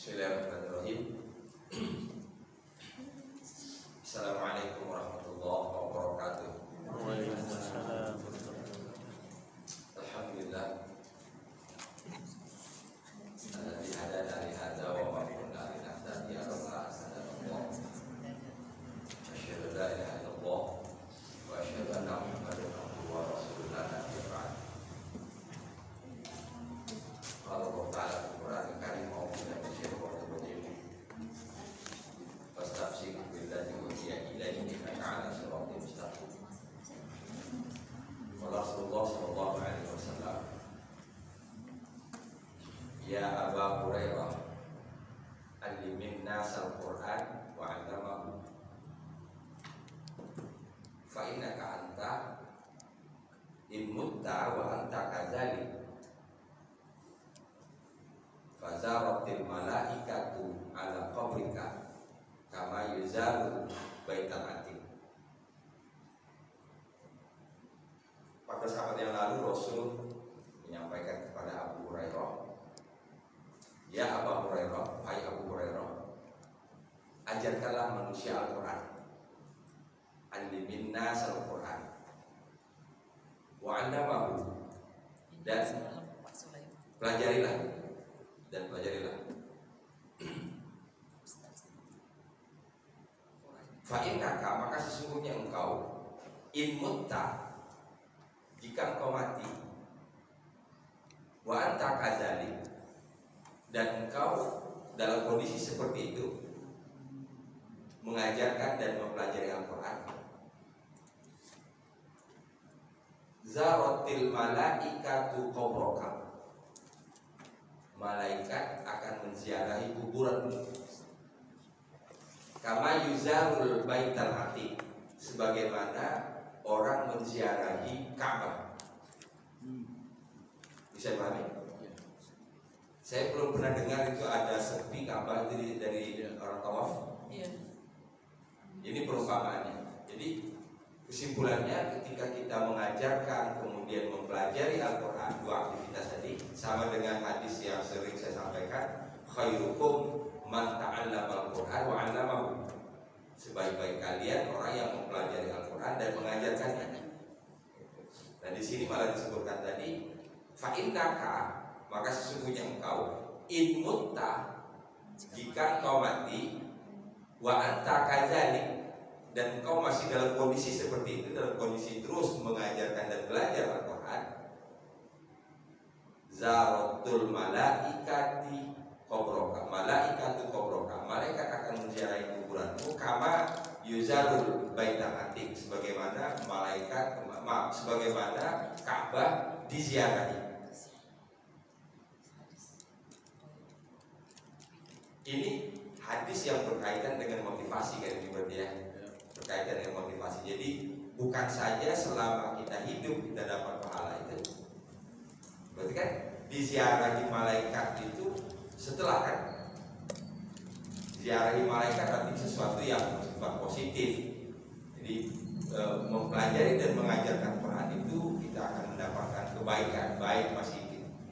Bismillahirrahmanirrahim. Assalamualaikum warahmatullahi wabarakatuh. Waalaikumsalam. Alhamdulillah. Alladzi hadana li hadza wa ma kunna linahtadiya laula an hadana Allah. Asyhadu an la ilaha illallah wa asyhadu anna Muhammadan abduhu wa rasuluhu la nabiyya ba'd. Qala Allah ta'ala fil Qur'anil Karim wa fastabshir billadzi uhiya ilayka innaka 'ala siratin mustaqim. Rasulullah sallallahu alaihi wasallam, ya Aba Hurairah, allimin nasal Qur'an wa 'allamahu fa innaka anta in mutta wa anta kadzalik fazaratil malaikatu ala qabrika kama yuzaru baital atiq. Pada sahabat yang lalu Rasul menyampaikan kepada Abu Hurairah, ya Abu Hurairah, hai Abu Hurairah, ajarkanlah manusia Al-Quran, alimin nas Al-Quran, wa 'allamahu, dan pelajarilah. Fa innaka, maka sesungguhnya engkau, in mutta, jika engkau mati, wa anta kadzalik, dan engkau dalam kondisi seperti itu mengajarkan dan mempelajari Al-Quran, zaratil malaikatu qabraka, malaikat akan menziarahi kuburanmu, kama yuzarul baital atiq, sebagaimana orang menziarahi Ka'bah. Bisa pahami? Saya belum pernah dengar itu ada sepi Ka'bah dari orang tawaf. Ini perumpamaannya. Jadi kesimpulannya, ketika kita mengajarkan kemudian mempelajari Al-Quran, dua aktivitas tadi, sama dengan hadis yang sering saya sampaikan, khairukum man ta'allama Al-Quran wa 'allamahu, sebaik-baik kalian orang yang mempelajari Al-Quran dan mengajarkannya. Nah di sini malah disebutkan tadi, fa innaka, maka sesungguhnya engkau, in mutta, jika engkau mati, wa anta kadzalik, dan engkau masih dalam kondisi seperti itu, dalam kondisi terus mengajarkan dan belajar Al-Quran, zaratul malaikati qabraka, malaikatu qabraka, malaikat akan menziarahi kuburanmu, kama yuzarul baital atiq, sebagaimana sebagaimana Ka'bah diziarahi. Ini hadis yang berkaitan dengan motivasi, kan ini berarti ya, berkaitan dengan motivasi. Jadi bukan saja selama kita hidup kita dapat pahala itu, berarti kan diziarahi malaikat itu setelah, kan ziarahi malaikat berarti sesuatu yang bersifat positif. Jadi mempelajari dan mengajarkan Quran itu kita akan mendapatkan kebaikan, baik masih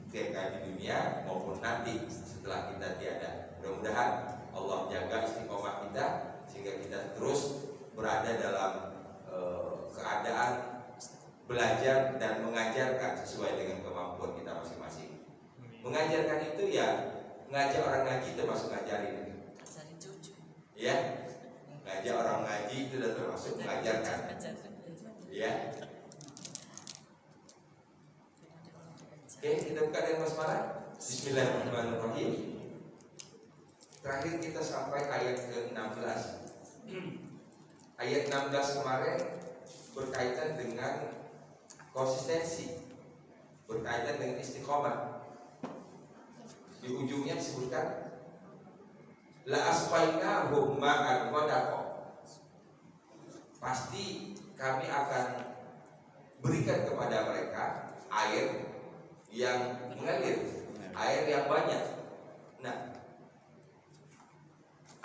ketika di dunia maupun nanti setelah kita tiada. Mudah-mudahan Allah jaga istiqomah kita sehingga kita terus berada dalam keadaan belajar dan mengajarkan sesuai dengan kemampuan kita masing-masing. Mengajarkan itu ya ngajak orang ngaji termasuk ngajarin, ya, ngajak orang ngaji itu sudah termasuk mengajarkan, ya. Oke, kita buka dengan basmalah. Bismillahirrahmanirrahim. Terakhir kita sampai ayat ke-16. Ayat 16 kemarin berkaitan dengan konsistensi, berkaitan dengan istiqomah. Di ujungnya disebutkan la asqainahum ma'an ghadaqa, pasti kami akan berikan kepada mereka air yang mengalir, air yang banyak. Nah,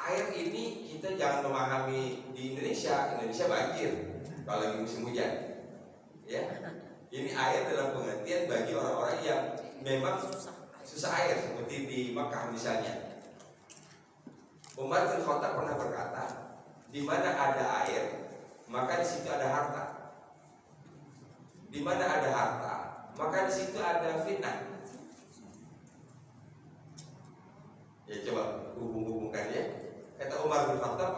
air ini kita jangan memahami di Indonesia banjir kalau lagi musim hujan, ya. Ini air dalam pengertian bagi orang-orang yang memang susah air, seperti di Makkah misalnya. Umar bin Khattab pernah berkata, di mana ada air, maka di situ ada harta. Di mana ada harta, maka di situ ada fitnah. Ya coba hubung-hubungkan ya. Kata Umar bin Khattab,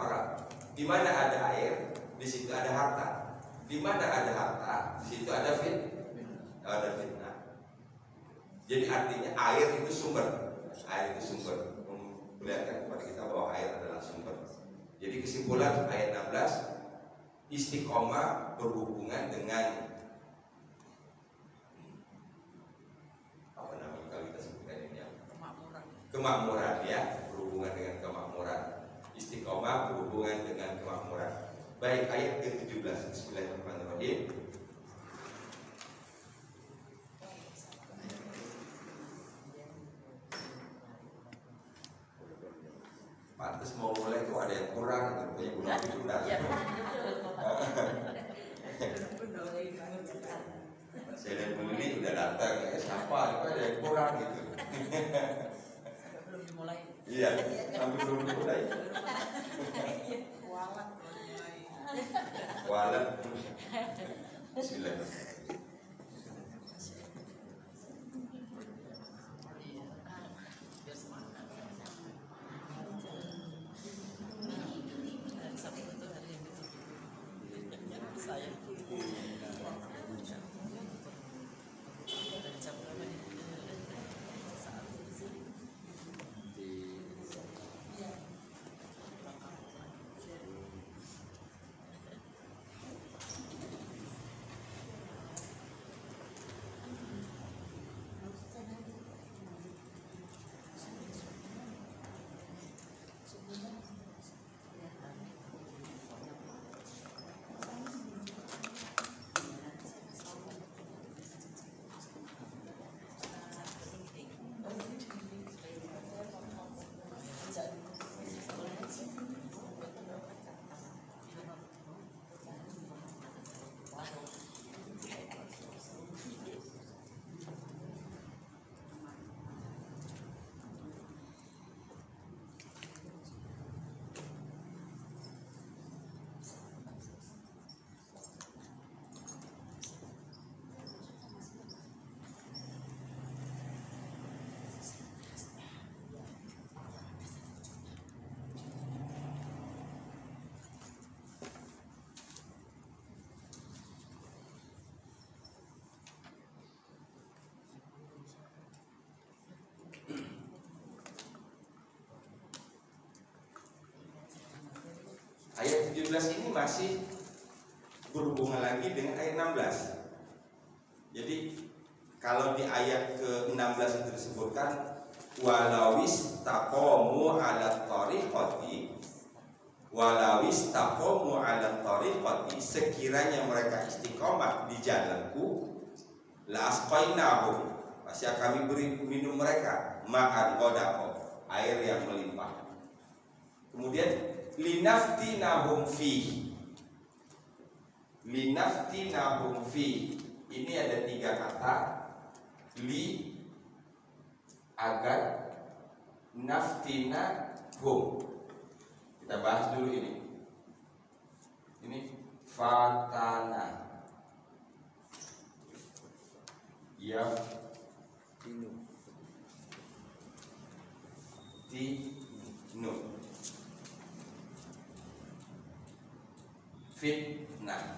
di mana ada air, di situ ada harta. Di mana ada harta, di situ ada fitnah. Jadi artinya air itu sumber. Air itu sumber. Memperlihatkan kepada kita bahwa air adalah sumber. Jadi kesimpulan ayat 16, istiqomah berhubungan dengan apa namanya kalau kita sebutkan ini ya? Kemakmuran ya, berhubungan dengan kemakmuran. Istiqomah berhubungan dengan kemakmuran. Baik, ayat ke-17. Bismillahirrahmanirrahim. Pantes mau mulai tuh ada yang kurang, rupanya belum diundang. Saya lihat Bu Lili udah datang, siapa? Ada yang kurang gitu. Belum dimulai. Iya, sampai belum dimulai. Walat. Bismillahirrahmanirrahim. Ayat 17 ini masih berhubungan lagi dengan ayat 16. Jadi kalau di ayat ke-16 itu disebutkan walawis taqamu 'ala tariqati, walawis taqamu 'ala tariqati, sekiranya mereka istiqomah di jalanku, la asqainahum, pasti kami beri minum mereka ma'an ghadaqa, air yang melimpah. Kemudian linaftinahum fi, linaftinahum fi, ini ada 3 kata, li, agar, naftinahum. Kita bahas dulu ini. Ini fatana, ya, tinu, fitnah.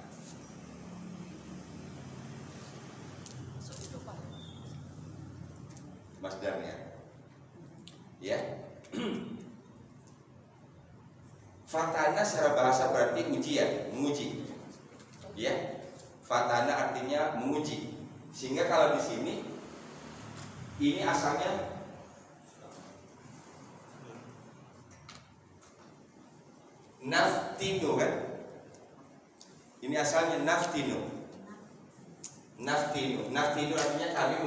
Masdarnya, ya. Fatana secara bahasa berarti ujian, menguji, ya. Fatana artinya menguji. Sehingga kalau di sini ini asalnya naftinu kan? Ini asalnya naftinu. Naftinu, naftinu artinya kami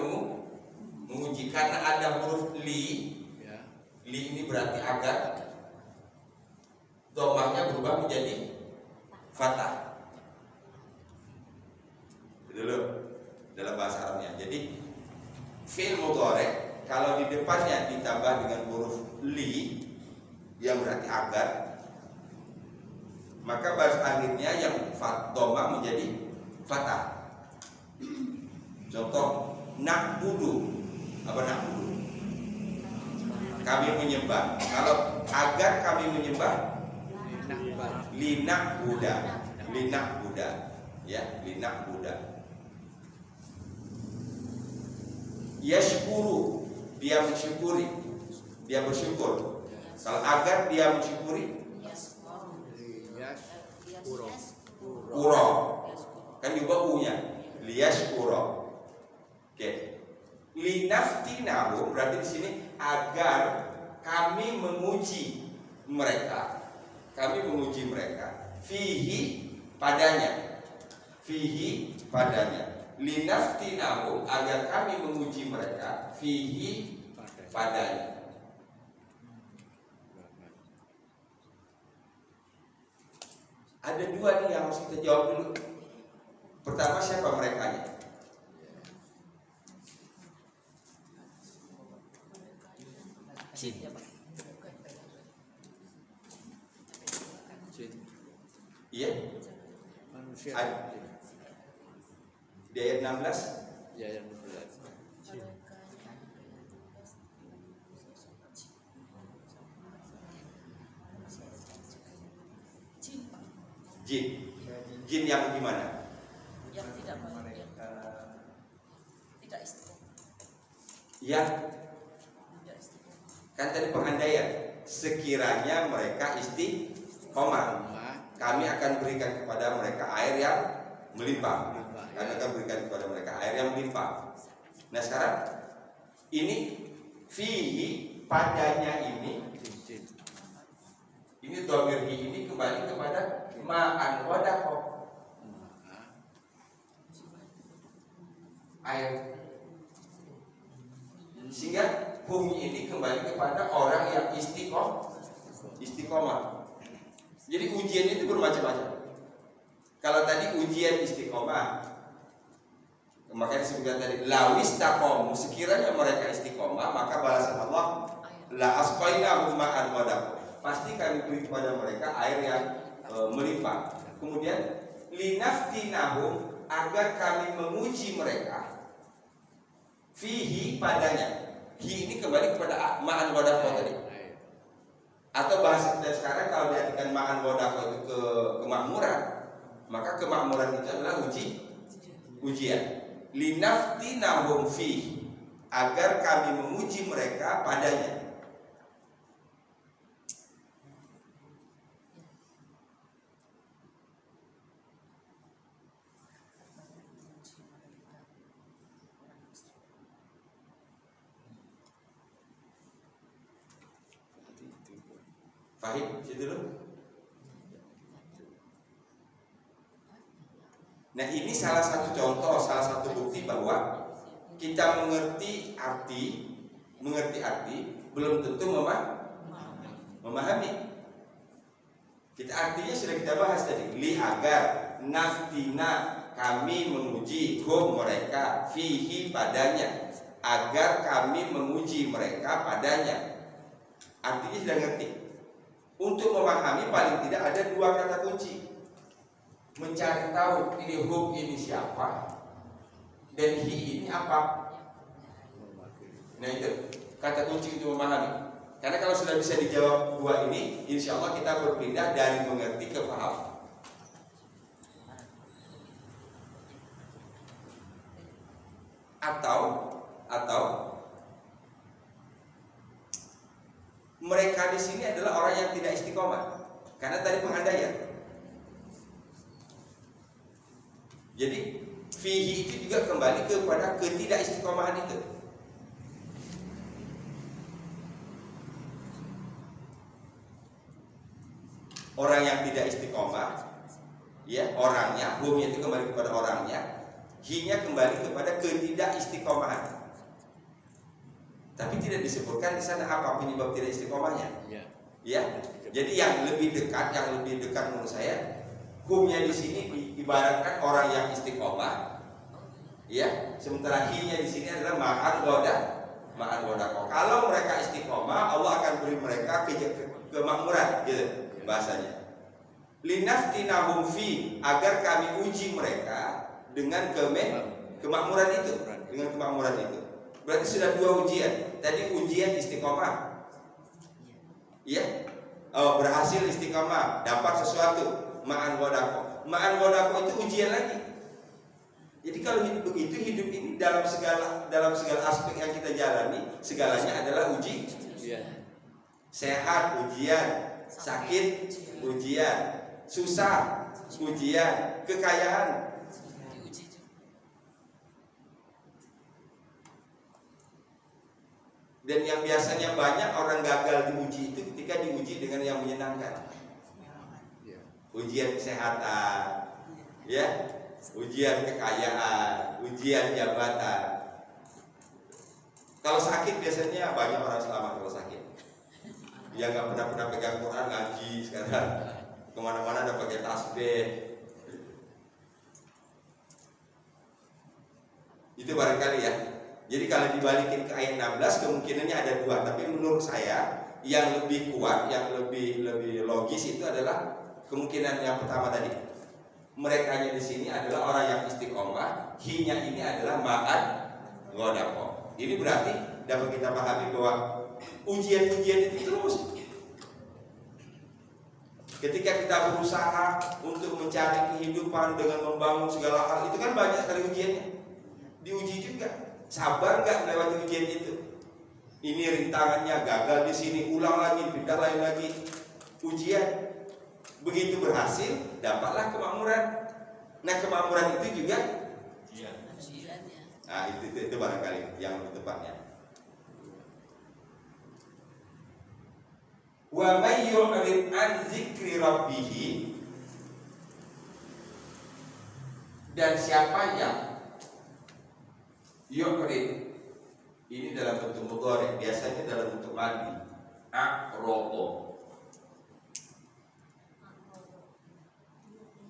menguji, karena ada huruf li. Li ini berarti agar, domahnya berubah menjadi fathah. Dulu dalam bahasa Arabnya. Jadi fi'il mudhari kalau di depannya ditambah dengan huruf li, yang berarti agar, maka baris akhirnya yang doma menjadi fathah. Contoh na'budu, apa na'budu? Kami menyembah. Kalau agar kami menyembah, linak Buddha, ya, linak Buddha. Yashkuru, dia mensyukuri, dia bersyukur. Kalau agar dia mensyukuri, kuro, kan juga u-nya, liyashkuro. Oke. Linaftinahu berarti di sini agar kami menguji mereka. Kami menguji mereka. Fihi padanya. Fihi padanya. Linaftinahu agar kami menguji mereka. Fihi padanya. Ada dua nih yang harus kita jawab dulu. Pertama, siapa merekanya? Jin ya Pak. Iya. Manusia. Di ayat 16. Ya, yang 16. Jin. Jin yang gimana? Yang tidak tidak istiqomah. Yang Tidak istiqomah. kan tadi pengandaian, sekiranya mereka istiqomah, kami akan berikan kepada mereka air yang melimpah. Kami akan berikan kepada mereka air yang melimpah. Nah sekarang ini fihi padanya ini dhamir ini kembali kepada ma'an wadaqo, air. Sehingga hum ini kembali kepada orang yang istiqomah. Jadi ujian itu bermacam-macam. Kalau tadi ujian istiqomah, makanya disebutkan tadi lawis taqomu, sekiranya mereka istiqomah maka balasan Allah la asqainahum ma'an wadaqo, pasti kami beri kepada mereka air yang melimpah. Kemudian linaftinahum, agar kami menguji mereka. Fihi padanya. Hi ini kembali kepada ma'an wadaqo tadi. Atau bahasa kita sekarang kalau diartikan ma'an wadaqo itu kemakmuran, maka kemakmuran itu adalah ujian. Linaftinahum fihi, agar kami menguji mereka padanya. Fahim? Situ dulu. Nah ini salah satu contoh, salah satu bukti bahwa kita mengerti arti belum tentu memahami. Kita artinya sudah kita bahas tadi. Li agar naftina, kami menguji hum mereka, fihi padanya, agar kami menguji mereka padanya. Artinya sudah ngerti. Untuk memahami paling tidak ada dua kata kunci. Mencari tahu ini hum ini siapa dan hi ini apa. Nah itu kata kunci untuk memahami. Karena kalau sudah bisa dijawab dua ini, insya Allah kita berpindah dari mengerti ke paham. Atau mereka di sini adalah orang yang tidak istiqomah, karena tadi pengandaian. Jadi fihi itu juga kembali kepada ketidakistiqomahan itu. Orang yang tidak istiqomah, ya orangnya, humnya itu kembali kepada orangnya, hi-nya kembali kepada ketidakistiqomahan. Tapi tidak disebutkan di sana apa penyebab tidak istiqomahnya. Ya. Jadi yang lebih dekat menurut saya, humnya di sini ibaratkan orang yang istiqomah, ya. Sementara hi-nya di sini adalah ma'an ma'an wadaqah. Kalau mereka istiqomah, Allah akan beri mereka kemakmuran, gitu bahasanya. Linaftinahum fi, agar kami uji mereka dengan kemakmuran itu, dengan kemakmuran itu. Berarti sudah dua ujian. Tadi ujian istiqomah, ya, berhasil istiqomah, dapat sesuatu, ma'an wadaqah. Ma'an wadaqah itu ujian lagi. Jadi kalau hidup begitu, hidup ini dalam segala aspek yang kita jalani, segalanya adalah ujian. Sehat ujian, sakit ujian, susah ujian, kekayaan. Dan yang biasanya banyak orang gagal diuji itu ketika diuji dengan yang menyenangkan. Ujian kesehatan, ya, ujian kekayaan, ujian jabatan. Kalau sakit biasanya banyak orang selamat kalau sakit. Dia nggak pernah pegang Quran, ngaji sekarang kemana-mana ada pakai tasbih. Itu barangkali ya. Jadi kalau dibalikin ke ayat 16 kemungkinannya ada dua, tapi menurut saya yang lebih kuat, yang lebih logis itu adalah kemungkinan yang pertama tadi. Merekanya di sini adalah orang yang istiqomah, hi-nya ini adalah ma'an wadaqah. Ini berarti dapat kita pahami bahwa ujian-ujian itu terus. Ketika kita berusaha untuk mencari kehidupan dengan membangun segala hal, itu kan banyak sekali ujiannya. Diuji juga. Sabar nggak melewati ujian itu? Ini rintangannya, gagal di sini, ulang lagi, pindah lain lagi. Ujian. Begitu berhasil, dapatlah kemakmuran. Nah, kemakmuran itu juga ujian. Nah, itu barangkali yang lebih tepatnya. Wa may yu'rid an dzikri rabbih, dan siapa yang yu'rid, ini dalam bentuk mudhari, biasanya dalam bentuk madi, a'rada,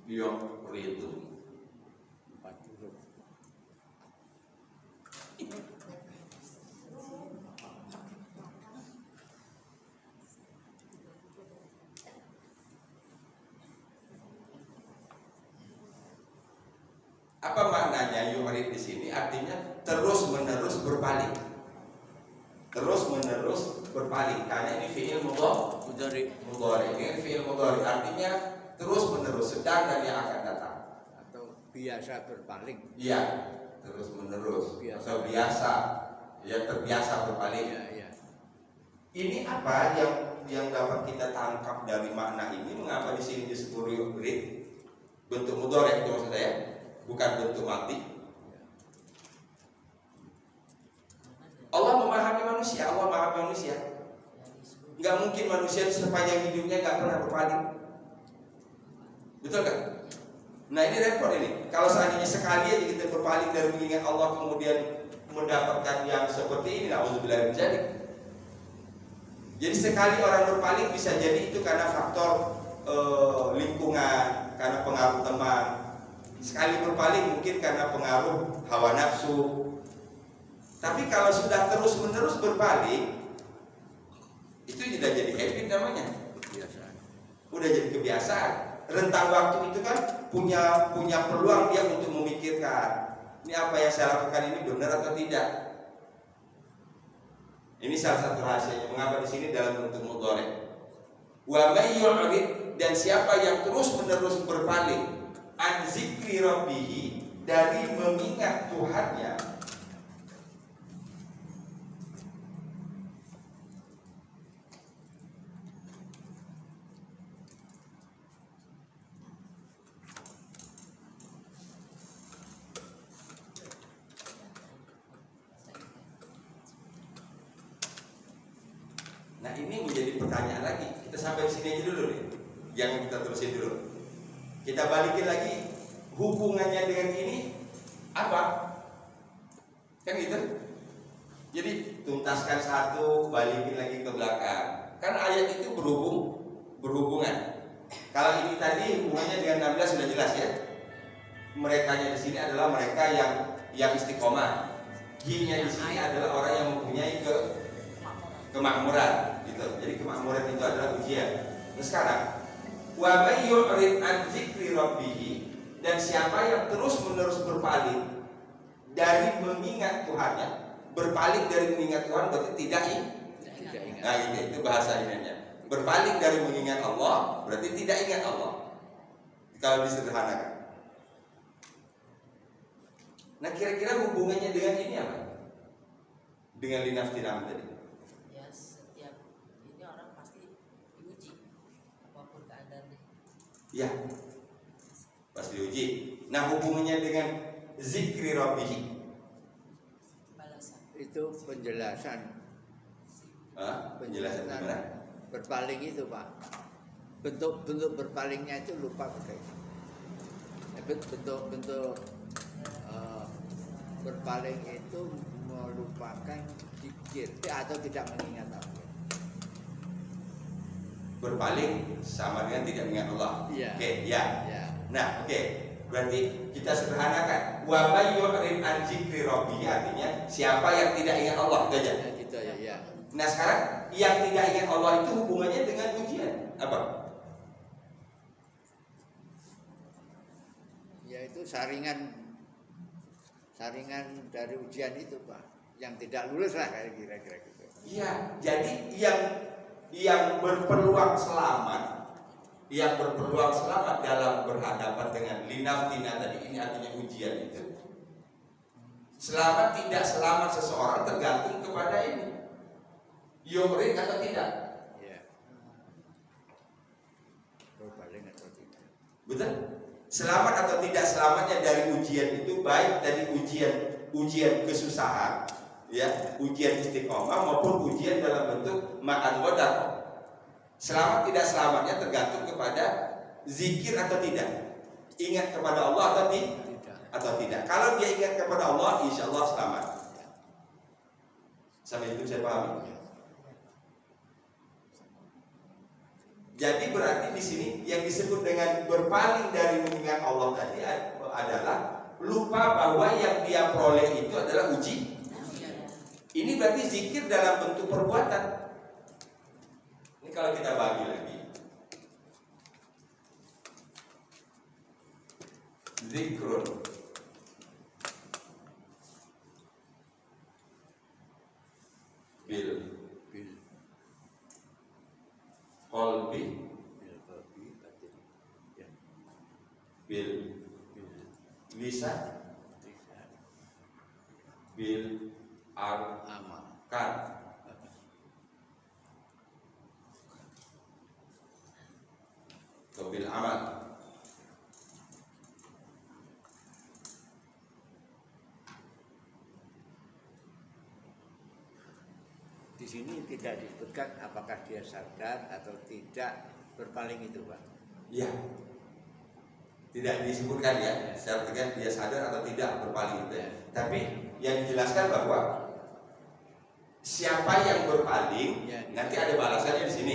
yu'ridu. Apa maknanya yu'rid di sini? Artinya terus menerus berpaling. Terus menerus berpaling. Karena ini fi'il mudhari. Ini fi'il mudhari. Artinya terus menerus, sedang dan yang akan datang. Atau biasa berpaling. Iya, terus menerus. Biasa. Atau biasa, ya terbiasa berpaling. Ya. Ini apa yang dapat kita tangkap dari makna ini? Mengapa di sini disebut yu'rid? Bentuk mudhari itu maksud saya. Bukan bentuk mati. Allah memahami manusia, Allah memahami manusia. Nggak mungkin manusia sepanjang hidupnya nggak pernah berpaling. Betul nggak? Nah ini repot ini. Kalau seandainya sekali aja kita berpaling dari mengingat Allah kemudian mendapatkan yang seperti ini, na'udzubillah min dzalik. Jadi sekali orang berpaling bisa jadi itu karena faktor lingkungan, karena pengaruh teman. Sekali berpaling mungkin karena pengaruh hawa nafsu. Tapi kalau sudah terus-menerus berpaling, itu sudah jadi habit namanya. Kebiasaan. Udah jadi kebiasaan. Rentang waktu itu kan punya peluang dia untuk memikirkan, ini apa yang saya lakukan ini benar atau tidak. Ini salah satu rahasianya mengapa di sini dalam bentuk mudhari. Wa may yu'rid, dan siapa yang terus-menerus berpaling an zikri rabbih, dari mengingat Tuhannya, nah ini menjadi pertanyaan lagi. Kita sampai sini aja dulu nih, jangan kita terusin dulu. Kita balikin lagi, hubungannya dengan ini apa? Kan gitu. Jadi tuntaskan satu, balikin lagi ke belakang. Kan ayat itu berhubungan. Kalau ini tadi hubungannya dengan 16 sudah jelas ya. Merekanya di sini adalah mereka yang istiqomah. Hi-nya di sini adalah orang yang mempunyai Kemakmuran. kemakmuran gitu. Jadi kemakmuran itu adalah ujian. Nah sekarang wa may yu'rid an dzikri rabbih, dan siapa yang terus-menerus berpaling dari mengingat Tuhannya, berpaling dari mengingat Tuhan berarti tidak Tidak ingat. nah itu bahasa ininya. Berpaling dari mengingat Allah berarti tidak ingat Allah. Kalau disederhanakan. Nah kira-kira hubungannya dengan ini apa? Dengan linaftinam tadi. Ya setiap ini orang pasti diuji apapun keadaannya. Ya, pasti diuji. Nah hubungannya dengan zikri rabbih. Balasan. Itu penjelasan Penjelasan gimana? berpaling itu Pak. Bentuk berpalingnya itu lupa pakai. Bentuk berpaling itu melupakan zikir atau tidak mengingat Allah. Berpaling sama dengan tidak mengingat Allah. Iya. Oke, ya. Ya. Nah, oke. Berarti kita sederhanakan. Wa may yu'rid an dzikri rabbih artinya siapa yang tidak ingat Allah, itu aja. Ya, gitu ya, ya. Nah, sekarang yang tidak ingat Allah itu hubungannya dengan ujian apa? Yaitu saringan dari ujian itu Pak, yang tidak lulus lah kayak kira-kira gitu. Iya, jadi yang berpeluang selamat, dalam berhadapan dengan linaftina tadi, ini artinya ujian itu. Selamat tidak selamat seseorang tergantung kepada ini. Yu'rid atau tidak? Ya. Berpaling atau tidak. Betul? Selamat atau tidak selamatnya dari ujian itu baik tadi ujian kesusahan, ya, ujian istiqomah maupun ujian dalam bentuk makan godar. Selamat tidak selamatnya tergantung kepada zikir atau tidak, ingat kepada Allah atau tidak. Kalau dia ingat kepada Allah, insya Allah selamat. Sampai itu saya pahami. Jadi berarti di sini yang disebut dengan berpaling dari mengingat Allah tadi adalah lupa bahwa yang dia peroleh itu adalah uji. Ini berarti zikir dalam bentuk perbuatan. Ini kalau kita bagi lagi. Zikrun bil qalbi bil lisan bil arkan. Atau bil amal. Di sini tidak disebutkan apakah dia sadar atau tidak berpaling itu Pak. Iya. Tidak disebutkan ya secara tegas dia sadar atau tidak berpaling itu. Tapi yang dijelaskan bahwa siapa yang berpaling nanti ada balasannya di sini.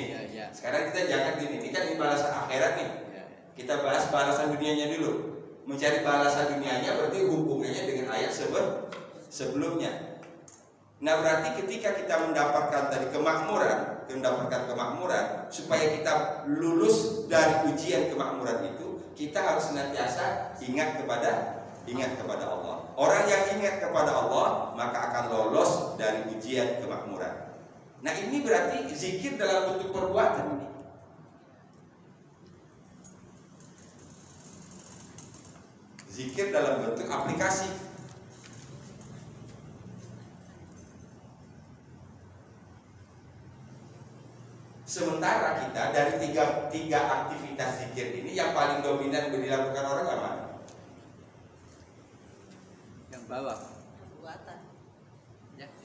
Sekarang kita jangan ini kan ini balasan akhirat nih. Kita bahas balasan dunianya dulu. Mencari balasan dunianya berarti hubungannya dengan ayat sebelumnya. Nah berarti ketika kita mendapatkan kemakmuran supaya kita lulus dari ujian kemakmuran itu, kita harus senantiasa ingat kepada Allah. Orang yang ingat kepada Allah maka akan lolos dari ujian kemakmuran. Nah ini berarti zikir dalam bentuk perbuatan ini. Zikir dalam bentuk aplikasi. Sementara kita dari tiga aktivitas zikir ini yang paling dominan dilakukan orang apa? Yang bawah, Perbuatan.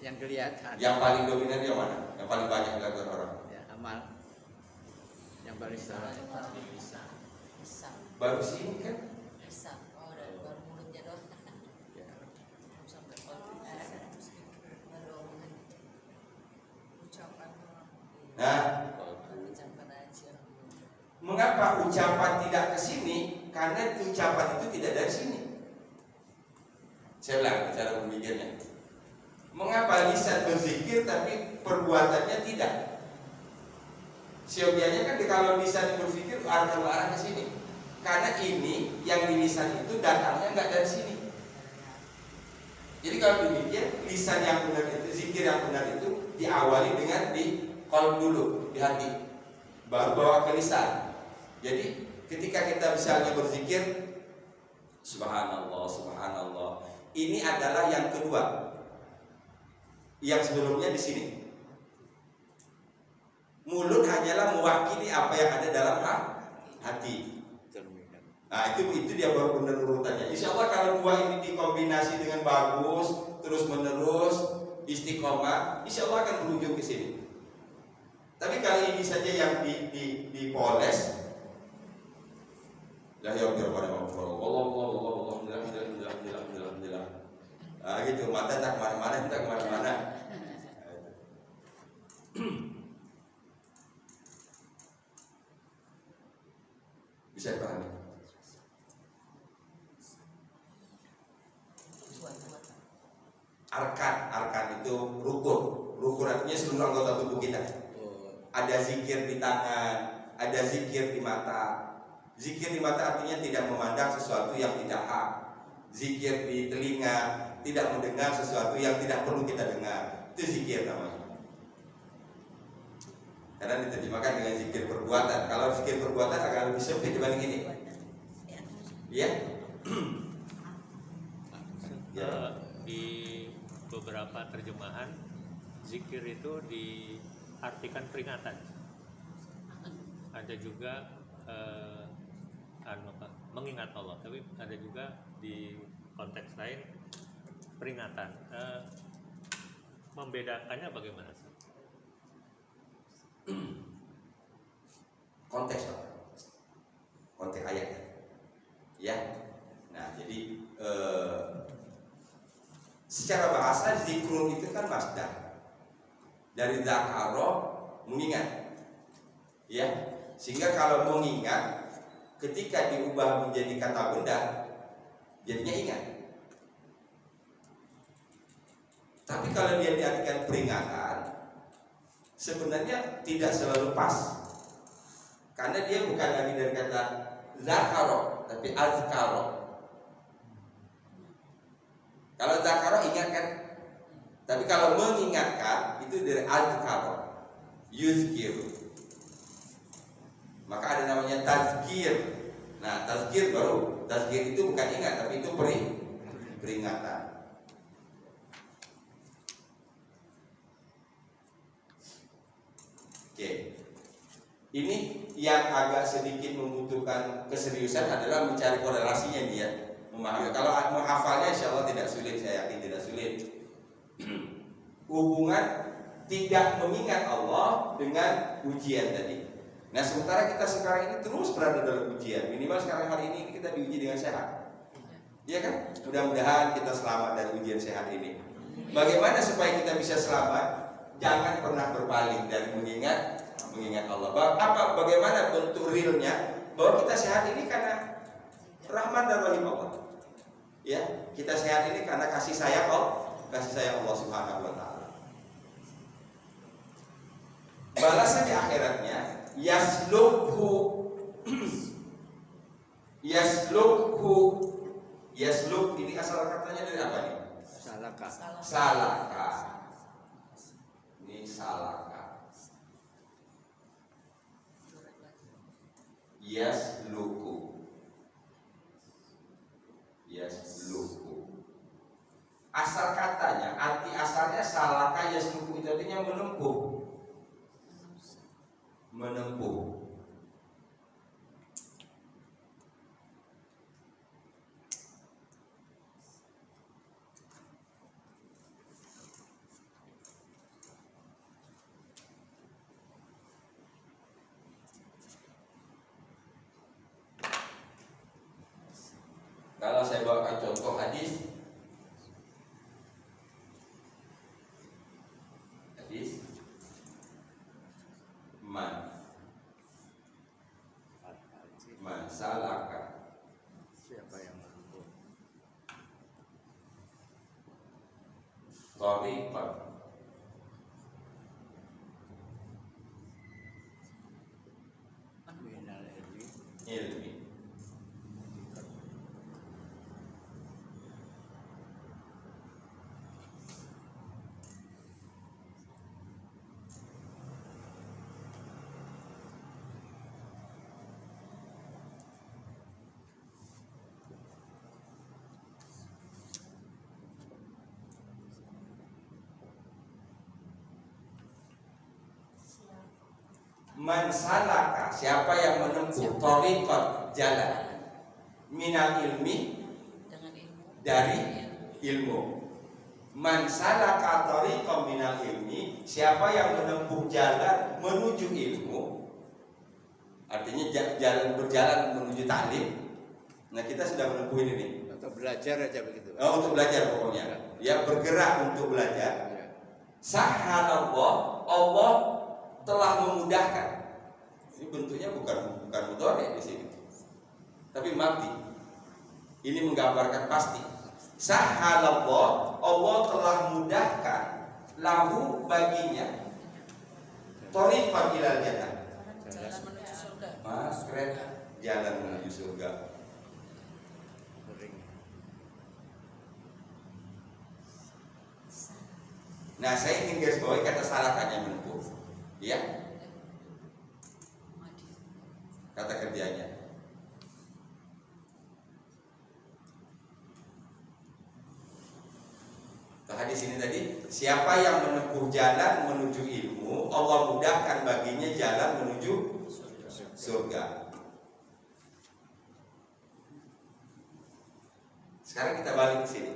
yang kelihatan. Yang paling dominan yang mana? Yang paling banyak dilakukan orang? Ya, amal. Yang paling salah. Lisan. Baru sini kan? Lisan. Oh, dari baru mulutnya doang. Ya. Belum sampai kolbu. Baru omongan. Ucapan doang. Nah, Baru ucapan aja. mengapa ucapan tidak ke sini? Karena ucapan itu tidak dari sini. Saya ulang cara pemikirnya. Mengapa lisan berzikir tapi perbuatannya tidak? Siogianya kan kalau lisan berpikir arah ke sini. Karena ini yang di lisan itu datangnya nggak dari sini. Jadi kalau demikian, lisan yang benar itu, zikir yang benar itu diawali dengan di qalb dulu, di hati, baru bawa ke lisan. Jadi ketika kita misalnya berzikir subhanallah, subhanallah, ini adalah yang kedua. Yang sebelumnya di sini. Mulut hanyalah mewakili apa yang ada dalam hati. Nah itu dia baru benar urutannya. Insya Allah kalau dua ini dikombinasi dengan bagus, terus menerus, istiqomah, insya Allah akan berujung ke sini. Tapi kali ini saja yang dipoles, lah ya biar pada Allah, gitu mata tak kemana-mana, tak kemana-mana. Bisa pahami? Arkan itu rukun artinya seluruh anggota tubuh kita. Ada zikir di tangan, ada zikir di mata. Zikir di mata artinya tidak memandang sesuatu yang tidak hak. Zikir di telinga, tidak mendengar sesuatu yang tidak perlu kita dengar. Itu zikir namanya. Karena diterjemahkan dengan zikir perbuatan. Kalau zikir perbuatan agak lebih sempit dibanding ini. Iya? Ya. Di beberapa terjemahan zikir itu diartikan peringatan. Ada juga mengingat Allah, tapi ada juga di konteks lain peringatan. Membedakannya bagaimana? Konteks Pak. Konteks ayat. Ya. Nah, jadi secara bahasa zikrun itu kan masdar. Dari zakaro mengingat. Ya. Sehingga kalau mengingat ketika diubah menjadi kata benda jadinya ingat. Tapi kalau dia diartikan peringatan sebenarnya tidak selalu pas. Karena dia bukan lagi dari kata zakaro tapi azkaro. Kalau zakaro ingat kan, tapi kalau mengingatkan itu dari azkaro, yuzkir. Maka ada namanya tazkir. Nah, tazkir itu bukan ingat, tapi itu peringatan. Oke. Ini yang agak sedikit membutuhkan keseriusan adalah mencari korelasinya dia. Memahami. Kalau menghafalnya insya Allah tidak sulit, saya yakin tidak sulit. Hubungan tidak mengingat Allah dengan ujian tadi. Nah sementara kita sekarang ini terus berada dalam ujian. Minimal sekarang hari ini kita diuji dengan sehat. Iya kan? Mudah-mudahan kita selamat dari ujian sehat ini. Bagaimana supaya kita bisa selamat? Jangan pernah berpaling dari mengingat Allah. Bagaimana bentuk realnya? Bahwa kita sehat ini karena rahmat dan rahim Allah. Ya, kita sehat ini karena kasih sayang Allah Subhanahu wa taala. Balasan di akhiratnya yasluk ini asal katanya dari apa nih? Salaka. Ini salaka. Yasluku. Asal katanya, arti asalnya salaka yasluku itu artinya menempuh. Kalau saya bawakan contoh hadis man Thariqan. Minal ilmi. Ilmi. Man salaka, siapa yang menempuh thariqan, jalan, minal ilmi, dengan ilmu. dari ilmu. Man salaka thariqan minal ilmi, siapa yang menempuh jalan menuju ilmu, artinya jalan berjalan menuju taklim. Nah, kita sudah menempuh ini nih. Atau belajar aja begitu. Untuk belajar pokoknya. Ya, bergerak untuk belajar. Ya. Sahalallah, Allah telah memudahkan. Ini bentuknya bukan mudhari di sini, tapi mati. Ini menggambarkan pasti. Sahalallah, Allah telah mudahkan lahu baginya thariqan ilal jannah. Jalan menuju surga. Mas, keren. Jalan menuju surga. Sering. Nah, saya ingin garis bawahi kata salakanya menempuh. Ya, kata kerjanya. Hadis ini tadi, siapa yang menempuh jalan menuju ilmu, Allah mudahkan baginya jalan menuju surga. Sekarang kita balik ke sini.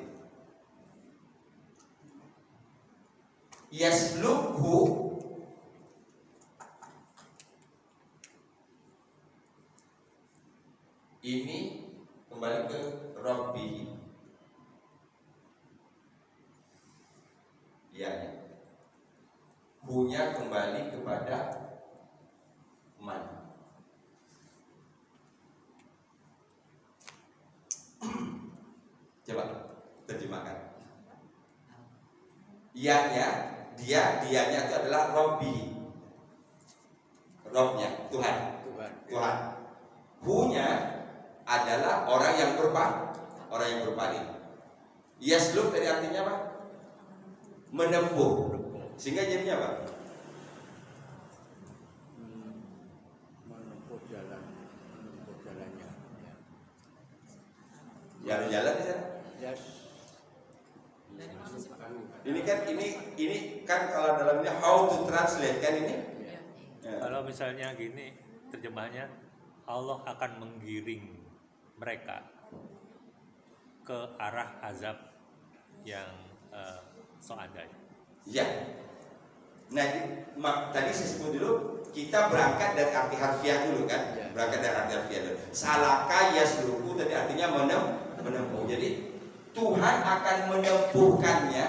Yaslukhu, ini kembali ke Rabbihi. Ya, punya kembali kepada man. Coba terjemahkan. Ianya, dianya itu adalah Rabbi. Robnya, Tuhan. Tuhan. Punya adalah orang yang berpaling. Yasluk tadi artinya apa? Menempuh. Sehingga jadinya apa? Menempuh jalannya. Jalan-jalan di sana. Yes. Dari mana sih, Pak? Ini kan kalau dalam ini how to translate kan ini. Ya. Ya. Kalau misalnya gini terjemahnya, Allah akan menggiring mereka ke arah azab yang so'ada. Ya. Nah, tadi saya sebut dulu, kita berangkat dari arti harfiah dulu kan? Ya. Berangkat dari arti harfiah dulu. Salaka yasluku tadi artinya menempuh. Jadi Tuhan akan menempuhkannya.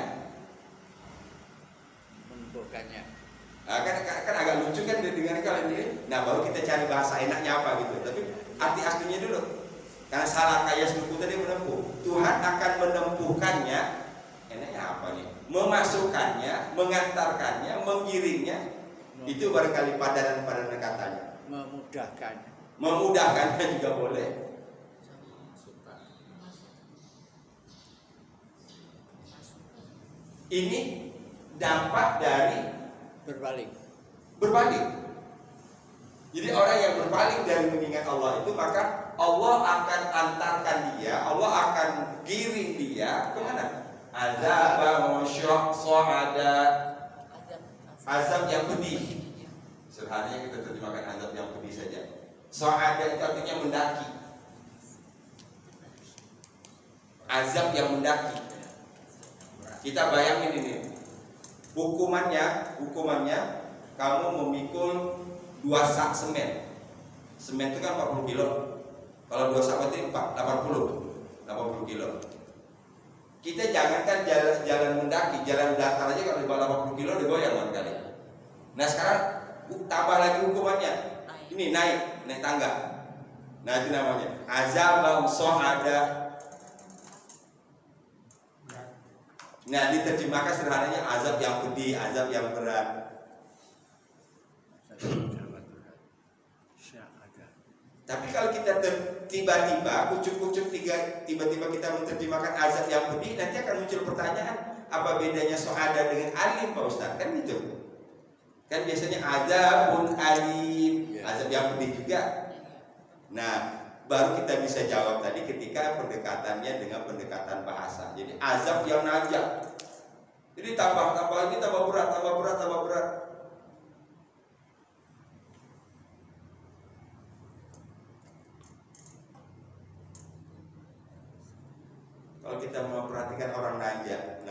Kan agak lucu kan dengan kalau ini. Nah, baru kita cari bahasa enaknya apa gitu. Tapi arti aslinya dulu. Karena salaka yasluku tadi menempuh. Tuhan akan menempuhkannya. Enaknya apa nih? Memasukkannya, mengantarkannya, menggiringnya. Itu barangkali padanan katanya. Memudahkannya juga boleh. Ini dampak dari berpaling. Jadi orang yang berpaling dari mengingat Allah itu, maka Allah akan antarkan dia, Allah akan giring dia kemana? Azab so'ada, azab yang pedih. Sederhananya kita terjemahkan azab yang pedih saja. So'ada itu artinya mendaki. Azab yang mendaki. Kita bayangin ini. Hukumannya kamu memikul 2 sak semen. Semen itu kan 40 kilo. Kalau 2 sak berarti 80 kilo. Kita jangankan jalan mendaki, jalan datar aja kalau di bawah 80 kilo udah goyang kan kali. Nah, sekarang tambah lagi hukumannya. Ini naik tangga. Nah, itu namanya azab so'ada. Nah, diterjemahkan sederhananya azab yang pedih, azab yang berat. Tapi kalau kita tiba-tiba kucuk-kucuk tiba-tiba kita menerjemahkan azab yang pedih, nanti akan muncul pertanyaan, apa bedanya syuhada dengan alim, Pak Ustaz? Kan gitu. Kan biasanya azabun alim, azab yang pedih juga. Nah, baru kita bisa jawab tadi ketika pendekatannya dengan pendekatan bahasa. Jadi azab yang najak. Jadi tambah ini tambah berat. Kalau kita memperhatikan orang nanjak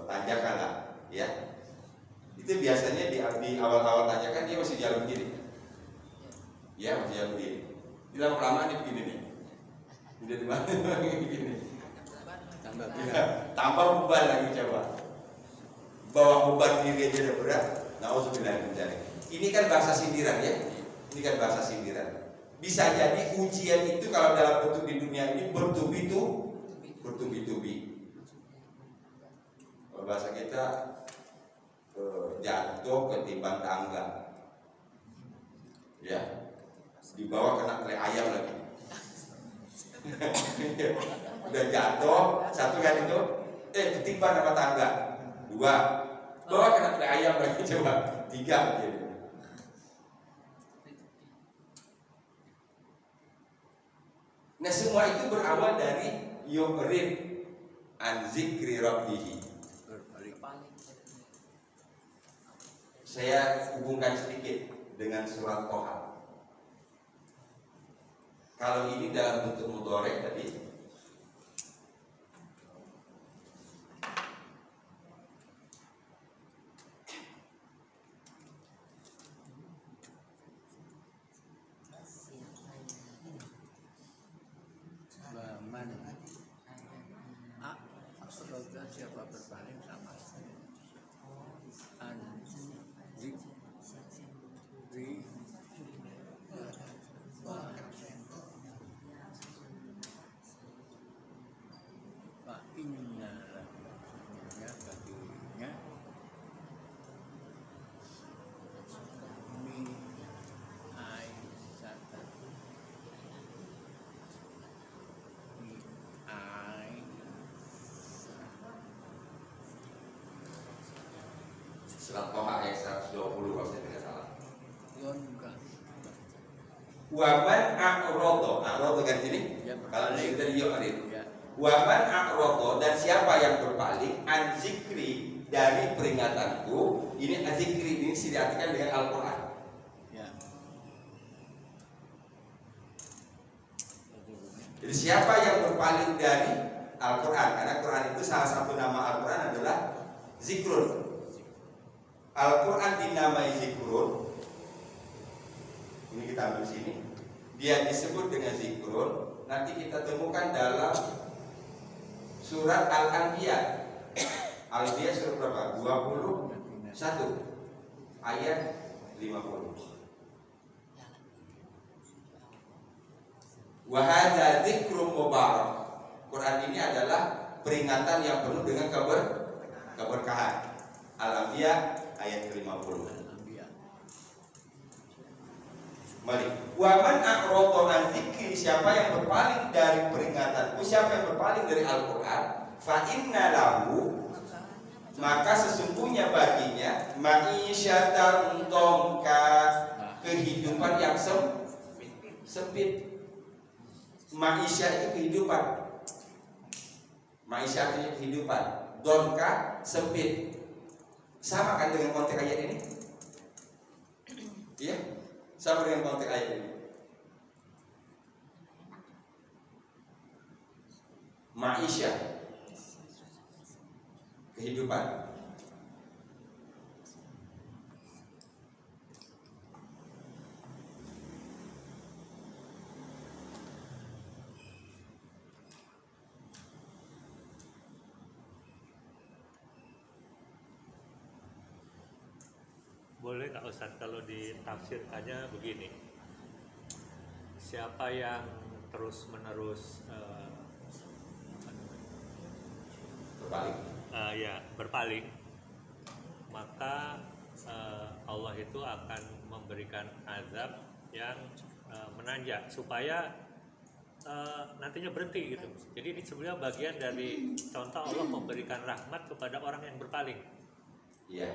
tanjakan lah, ya. Itu biasanya di awal-awal tanjakan dia masih jalan begini. Ya, masih jalan begini. Di lama-lama dia begini nih. Udah di mana begini. Tambah beban lagi coba. Bawa beban diri aja udah berat. Nauzubillah min dzalik. Ini kan bahasa sindiran ya. Ini kan bahasa sindiran. Bisa jadi ujian itu kalau dalam bentuk di dunia ini bertubi-tubi. Kalau bahasa kita jatuh ketimbang tangga. Ya. Dibawa kena tele ayam lagi. Udah jatuh, satu kan itu, ketimpa sama tangga, 2, bawa kena tele ayam lagi, coba 3 gitu. Nah, semua itu berawal dari yu'rid an zikri rabbihi. Saya hubungkan sedikit dengan surat Toha. Kalau ini dalam bentuk mudhari tadi, siapa berpaling sama surat Toha ayat 120 kalau saya tidak salah. Waman A'rodo kan ini? Ya, kalau ini dari yu'rid. ya. Waman a'rodo, dan siapa yang berpaling an zikri, dari peringatanku. Ini zikri ini diartikan dengan Al-Quran. Ya. Jadi siapa yang berpaling dari Al-Quran, karena Quran itu salah satu nama Al-Quran adalah zikrun. Al-Quran dinamai zikrun. Ini kita ambil sini. Dia disebut dengan zikrun. Nanti kita temukan dalam surat Al-Anbiya. Al-Anbiya surat berapa? 21 ayat 50. Wa hadza dzikrun mubarak. Quran ini adalah peringatan yang penuh dengan keberkahan. Al-Anbiya ayat 50. Mari. Wa man a'rada an dzikri, siapa yang berpaling dari peringatanku, siapa yang berpaling dari Al-Qur'an, fa inna lahu, maka sesungguhnya baginya ma'isyatan dongka, kehidupan yang sempit. Ma'isyah itu kehidupan. Ma'isyah itu kehidupan. Dongka sempit. Sama kan dengan konteks ayat ini? Iya? Sama dengan konteks ayat ini. Ma'isyah, kehidupan. Boleh nggak Ustaz kalau ditafsirkannya begini, siapa yang terus menerus berpaling. Ya berpaling, maka Allah itu akan memberikan azab yang menanjak supaya nantinya berhenti gitu. Jadi ini sebenarnya bagian dari contoh Allah memberikan rahmat kepada orang yang berpaling. Iya.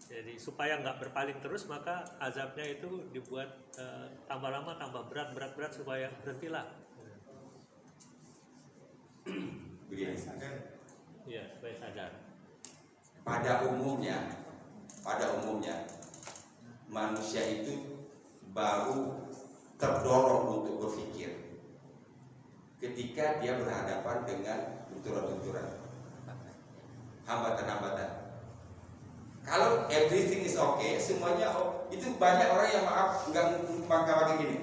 Jadi supaya nggak berpaling terus, maka azabnya itu dibuat tambah lama tambah berat supaya berhentilah. Begini. Iya, supaya sadar. Pada umumnya manusia itu baru terdorong untuk berpikir ketika dia berhadapan dengan benturan-benturan, hambatan-hambatan. Kalau everything is okay, semuanya itu banyak orang yang maaf nggak pakai gini,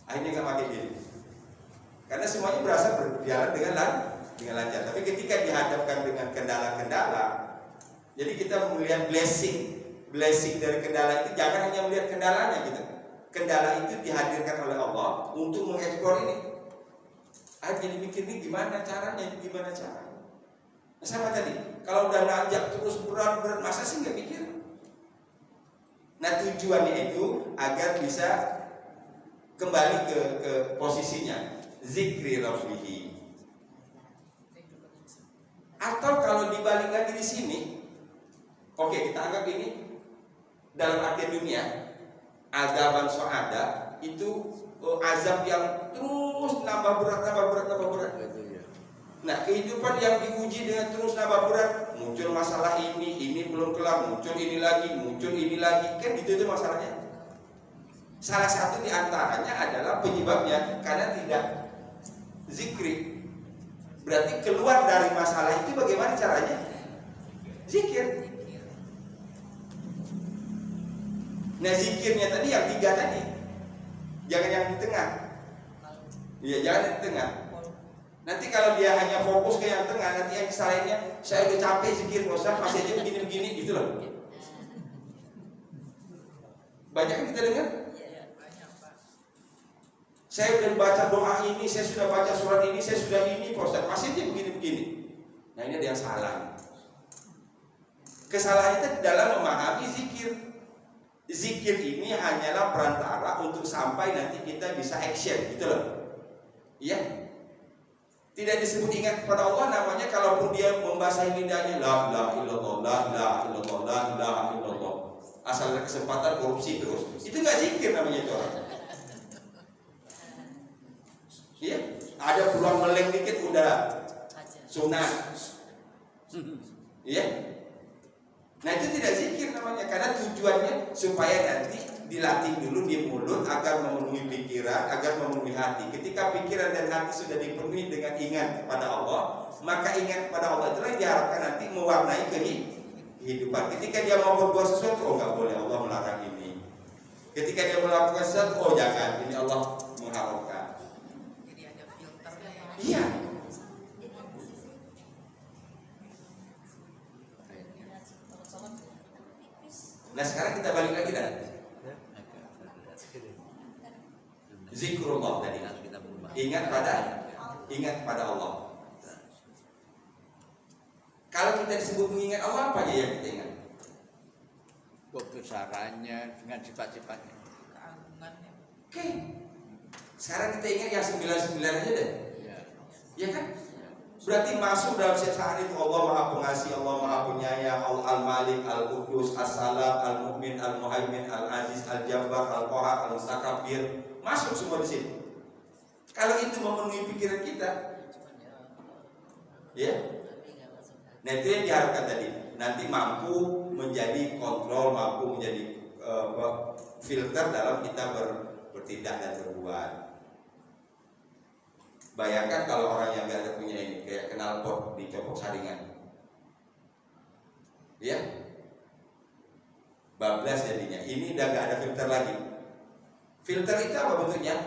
akhirnya nggak pakai gini, karena semuanya berasa berjalan dengan lancar. Tapi ketika dihadapkan dengan kendala-kendala, jadi kita melihat blessing dari kendala itu, jangan hanya melihat kendalanya gitu. Kendala itu dihadirkan oleh Allah untuk mengeksplor ini. Jadi mikir ini gimana caranya. Sama tadi, kalau udah nanjak terus berat, masa sih nggak mikir? Nah tujuannya itu agar bisa kembali ke posisinya, zikri rabbihi. Atau kalau dibalik lagi di sini, oke, kita anggap ini dalam arti dunia, azaban su'ada itu azab yang terus nambah berat. Nah, kehidupan yang diuji dengan terus nambah berat, muncul masalah ini belum kelar, muncul ini lagi, kan itu masalahnya. Salah satu di antaranya adalah penyebabnya karena tidak zikri. Berarti keluar dari masalah itu bagaimana caranya? Zikir. Nah, zikirnya tadi yang 3 tadi. Jangan yang di tengah. Iya, jangan yang di tengah. Nanti kalau dia hanya fokus ke yang tengah, nanti yang lainnya, saya udah capek zikir, Ustaz, masih aja begini-begini gitu loh. Banyak yang kita dengar? Saya udah baca doa ini, saya sudah baca surat ini, saya sudah ini, Ustaz, masih aja begini-begini. Nah, ini ada yang salah. Kesalahan itu di dalam memahami zikir. Zikir ini hanyalah perantara untuk sampai nanti kita bisa action, gitu loh. Iya. Tidak disebut ingat kepada Allah, namanya kalaupun dia membasahi lidahnya la ilaha illallah, la ilaha illallah, la ilaha illallah. Asal ada kesempatan korupsi terus. Itu enggak zikir namanya itu orang. Iya, ada peluang meleng dikit udah sunat. Iya. Nah, itu tidak zikir namanya, karena tujuannya supaya nanti dilatih dulu di mulut agar memenuhi pikiran, agar memenuhi hati. Ketika pikiran dan hati sudah dipenuhi dengan ingat kepada Allah, maka ingat kepada Allah itulah yang diharapkan nanti mewarnai kehidupan. Ketika dia mau berbuat sesuatu, oh nggak boleh, Allah melarang ini. Ketika dia melakukan sesuatu, oh jangan, ini Allah mengharamkan. Jadi ada filternya. Iya. Nah, sekarang kita balik lagi dah. Zikrullah tadi. Ingat pada Allah. Kalau kita disebut mengingat Allah, apa aja yang kita ingat? Kebesarannya dengan sifat-sifatnya. Keagungannya. Oke. Sekarang kita ingat yang 99 aja deh. Ya kan? Berarti masuk dalam saat itu Allah Maha Pengasih, Allah Maha Penyayang, Al-Malik, Al-Qudus, As-Salam, Al-Mu'min, Al-Muhaimin, Al-Aziz, Al-Jabbar, Al-Qahar, Al-Mustakabbir. Masuk semua di sini. Kalau itu memenuhi pikiran kita, ya. Nah, itu yang diharapkan tadi. Nanti mampu menjadi kontrol, mampu menjadi filter dalam kita bertindak dan berbuat. Bayangkan kalau orang yang gak ada punya ini, kayak knalpot dicopot saringan, ya, bablas jadinya. Ini udah gak ada filter lagi. Filter itu apa bentuknya?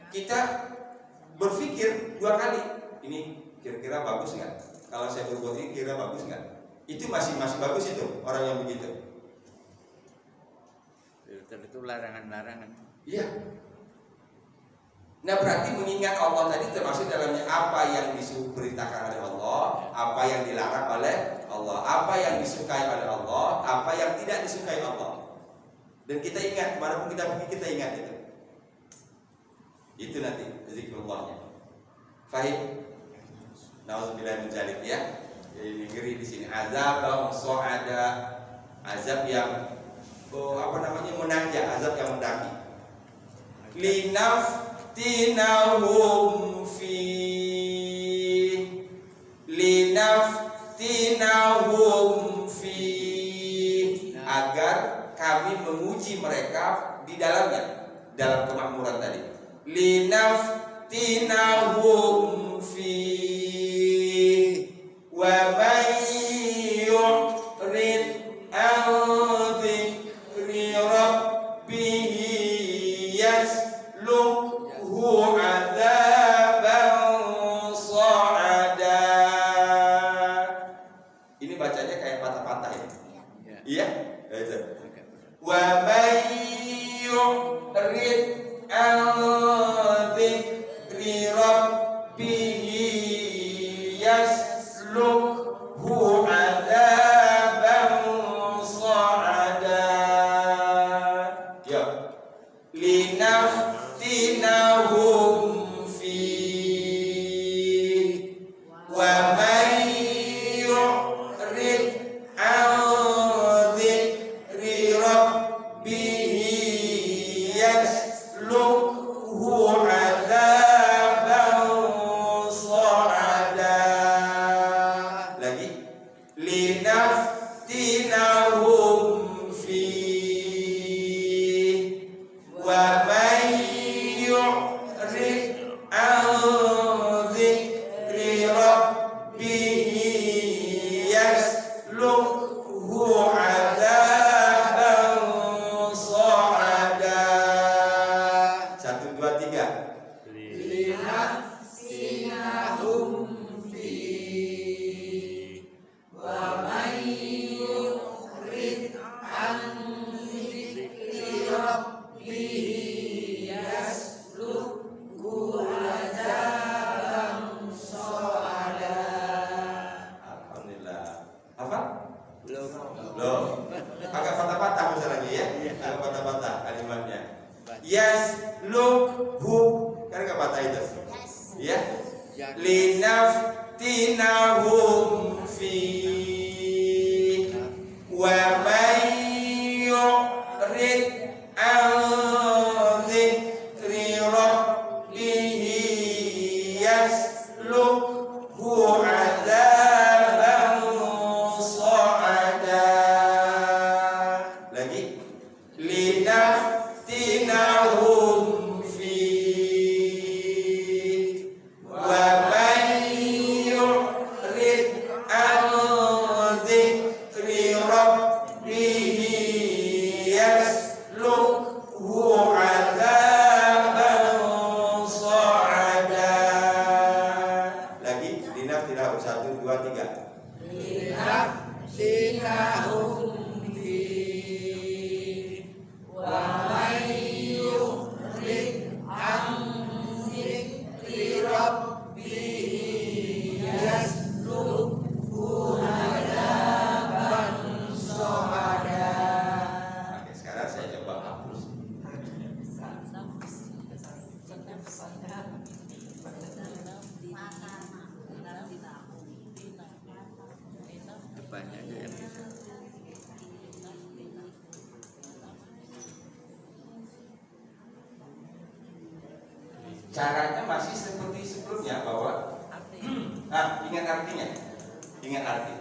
Kita berpikir 2 kali. Ini kira-kira bagus nggak? Kalau saya berbuat ini kira bagus nggak? Itu masih bagus itu orang yang begitu. Filter itu larangan-larangan. Iya. Nah berarti mengingat Allah tadi termasuk dalamnya apa yang diperintahkan oleh Allah, apa yang dilarang oleh Allah, apa yang disukai oleh Allah, apa yang tidak disukai Allah. Dan kita ingat, kemanapun kita pergi kita ingat itu. Itu nanti zikrullahnya. Fahim? Nauzubillah min dzalik ya. Ini ngeri di sini. Azab ada azab yang menanjak, azab yang mendaki. Linaftinahum fi agar kami menguji mereka di dalamnya, dalam kemakmuran tadi. Linaftinahum fi wa man yu'rid an dzikri rabbih yaslukhu 'adzaban sha'ada. Ini bacanya kayak patah-patah ya. Iya? Itu. Wa man yu'rid an dzikri rabbih yaslukhu 'adzaban sha'ada. Ya. Linaftinahum fi wa man yu'rid an dzikri rabbih yaslukhu 'adzaban sha'ada. Lagi linaftinahum fi wa man yu'rid an dzikri rabbih yaslukhu 'adzaban sha'ada. 1, 2, 3. Linafsinahum fi wa man yu'rid an dzikri rabbih yaslukhu 'adzaban sha'ada. Alhamdulillah. Apa? Belum. Loh, agak patah-patah misalnya ya. Agak patah-patah kalimatnya. Yaslukhu, kan enggak patah itu. Ya. Linaftinahum fi wa man yu'rid an dzikri rabbih yaslukhu 'adzaban sha'ada. Lagi linaftinahum fi wa man yu'rid an dzikri rabbih yaslukhu 'adzaban sha'ada. Lagi linaftinahum 1, 2, 3. Linafsinahum fi wa man yu'rid an dzikri rabbih yaslukhu 'adzaban sha'ada. Oke, sekarang saya coba hapus. Banyak yang bisa. Caranya masih seperti sebelumnya bahwa ingat artinya. Ingat arti.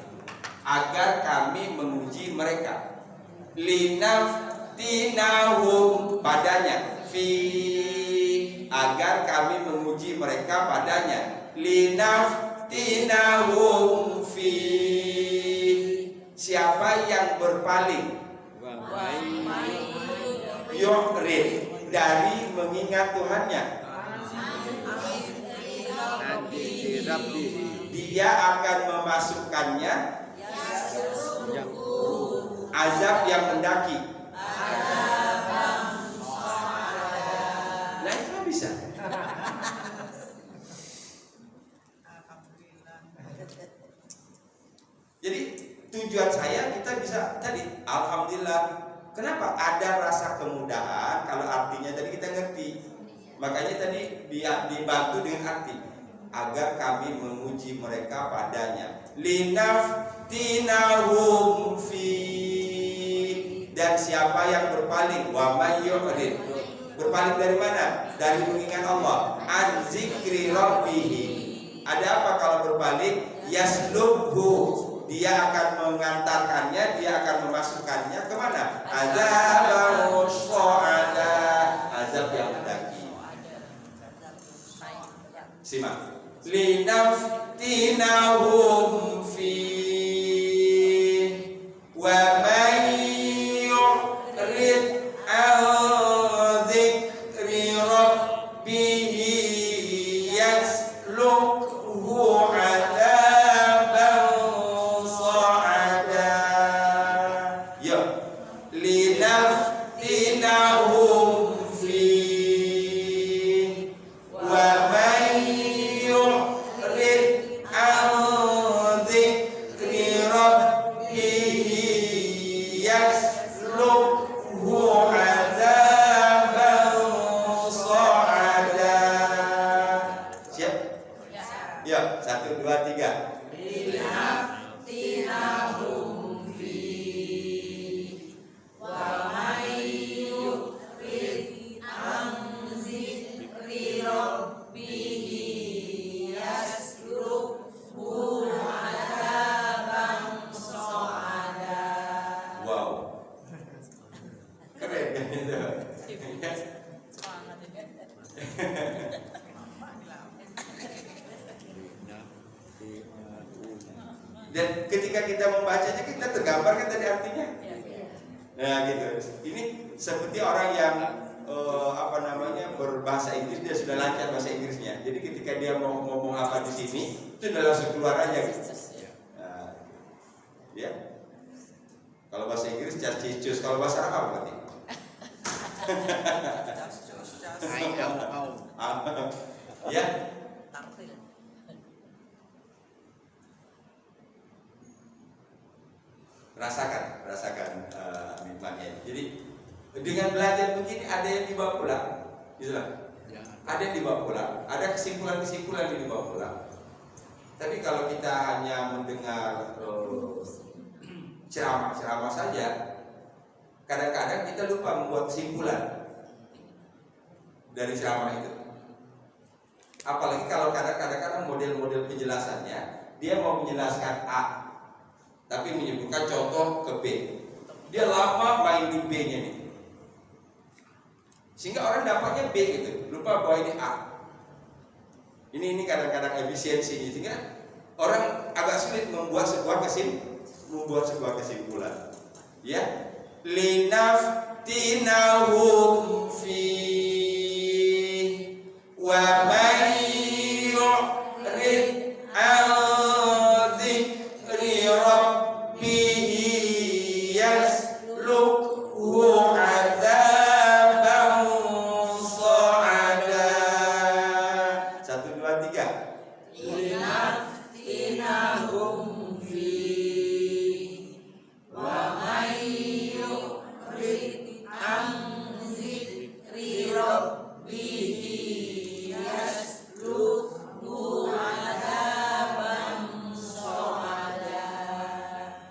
Agar kami menguji mereka. Linaftinahum padanya. Fi agar kami menguji mereka padanya. Linaftinahum fi siapa yang berpaling Wa man yu'rid dari mengingat Tuhannya, nanti di rabbih dia akan memasukkannya azab yang mendaki. Nah itu bisa. tujuan saya kita bisa tadi, alhamdulillah. Kenapa? Ada rasa kemudahan kalau artinya tadi kita ngerti. Makanya tadi dibantu dengan arti agar kami memuji mereka padanya. Linaftinahum fi, dan siapa yang berpaling, wa may yu'rid, berpaling dari mana? Dari mengingat Allah, an zikri rabbih. Ada apa kalau berpaling? Yaslubhu, dia akan mengantarkannya, dia akan memasukkannya kemana? Azab ada, azab yang mendaki. Simak. Linaftinahum fi, wa may yu'rid an dzikri rabbih yaslukhu adzaban sa'ada. Ya, linaftinahum fi, wa may yu'rid an dzikri rabbih yaslukhu adzaban sa'ada. Siap? Ya, 1, 2, 3. Linaftinahum fi, wa may yu'rid an dzikri rabbih yaslukhu adzaban sa'ada. Wow. Keren kan itu? Semangat ini. Dan ketika kita membacanya kita tergambarkan tadi artinya. Ya, ya. Nah gitu. Ini seperti orang yang berbahasa Inggris, dia sudah lancar bahasa Inggrisnya. Jadi ketika dia mau ngomong apa di sini, itu udah langsung keluar aja gitu. Nah, ya. Kalau bahasa Inggris cacicus, kalau bahasa Arab apa berarti? Ya. Tampil. Rasakan nikmatnya. Jadi dengan belajar begini ada yang dibawa pulang, gitu lah. Ada yang dibawa pulang, ada kesimpulan-kesimpulan yang dibawa pulang. Tapi kalau kita hanya mendengar ceramah-ceramah saja, kadang-kadang kita lupa membuat kesimpulan dari ceramah itu. Apalagi kalau kadang-kadang model-model penjelasannya dia mau menjelaskan A, tapi menyebutkan contoh ke B. Dia lama main di B-nya nih, sehingga orang dapatnya B gitu, lupa bahwa ini A. Ini kadang-kadang efisiensinya, sehingga orang agak sulit membuat sebuah kesimpulan. Ya, linaftinahum fi, wa may yu'rid an dzikri rabbih yaslukhu adzaban sa'ada. 1, 2, 3. Linaftinahum fi, wa may yu'rid an dzikri rabbih yaslukhu adzaban sa'ada.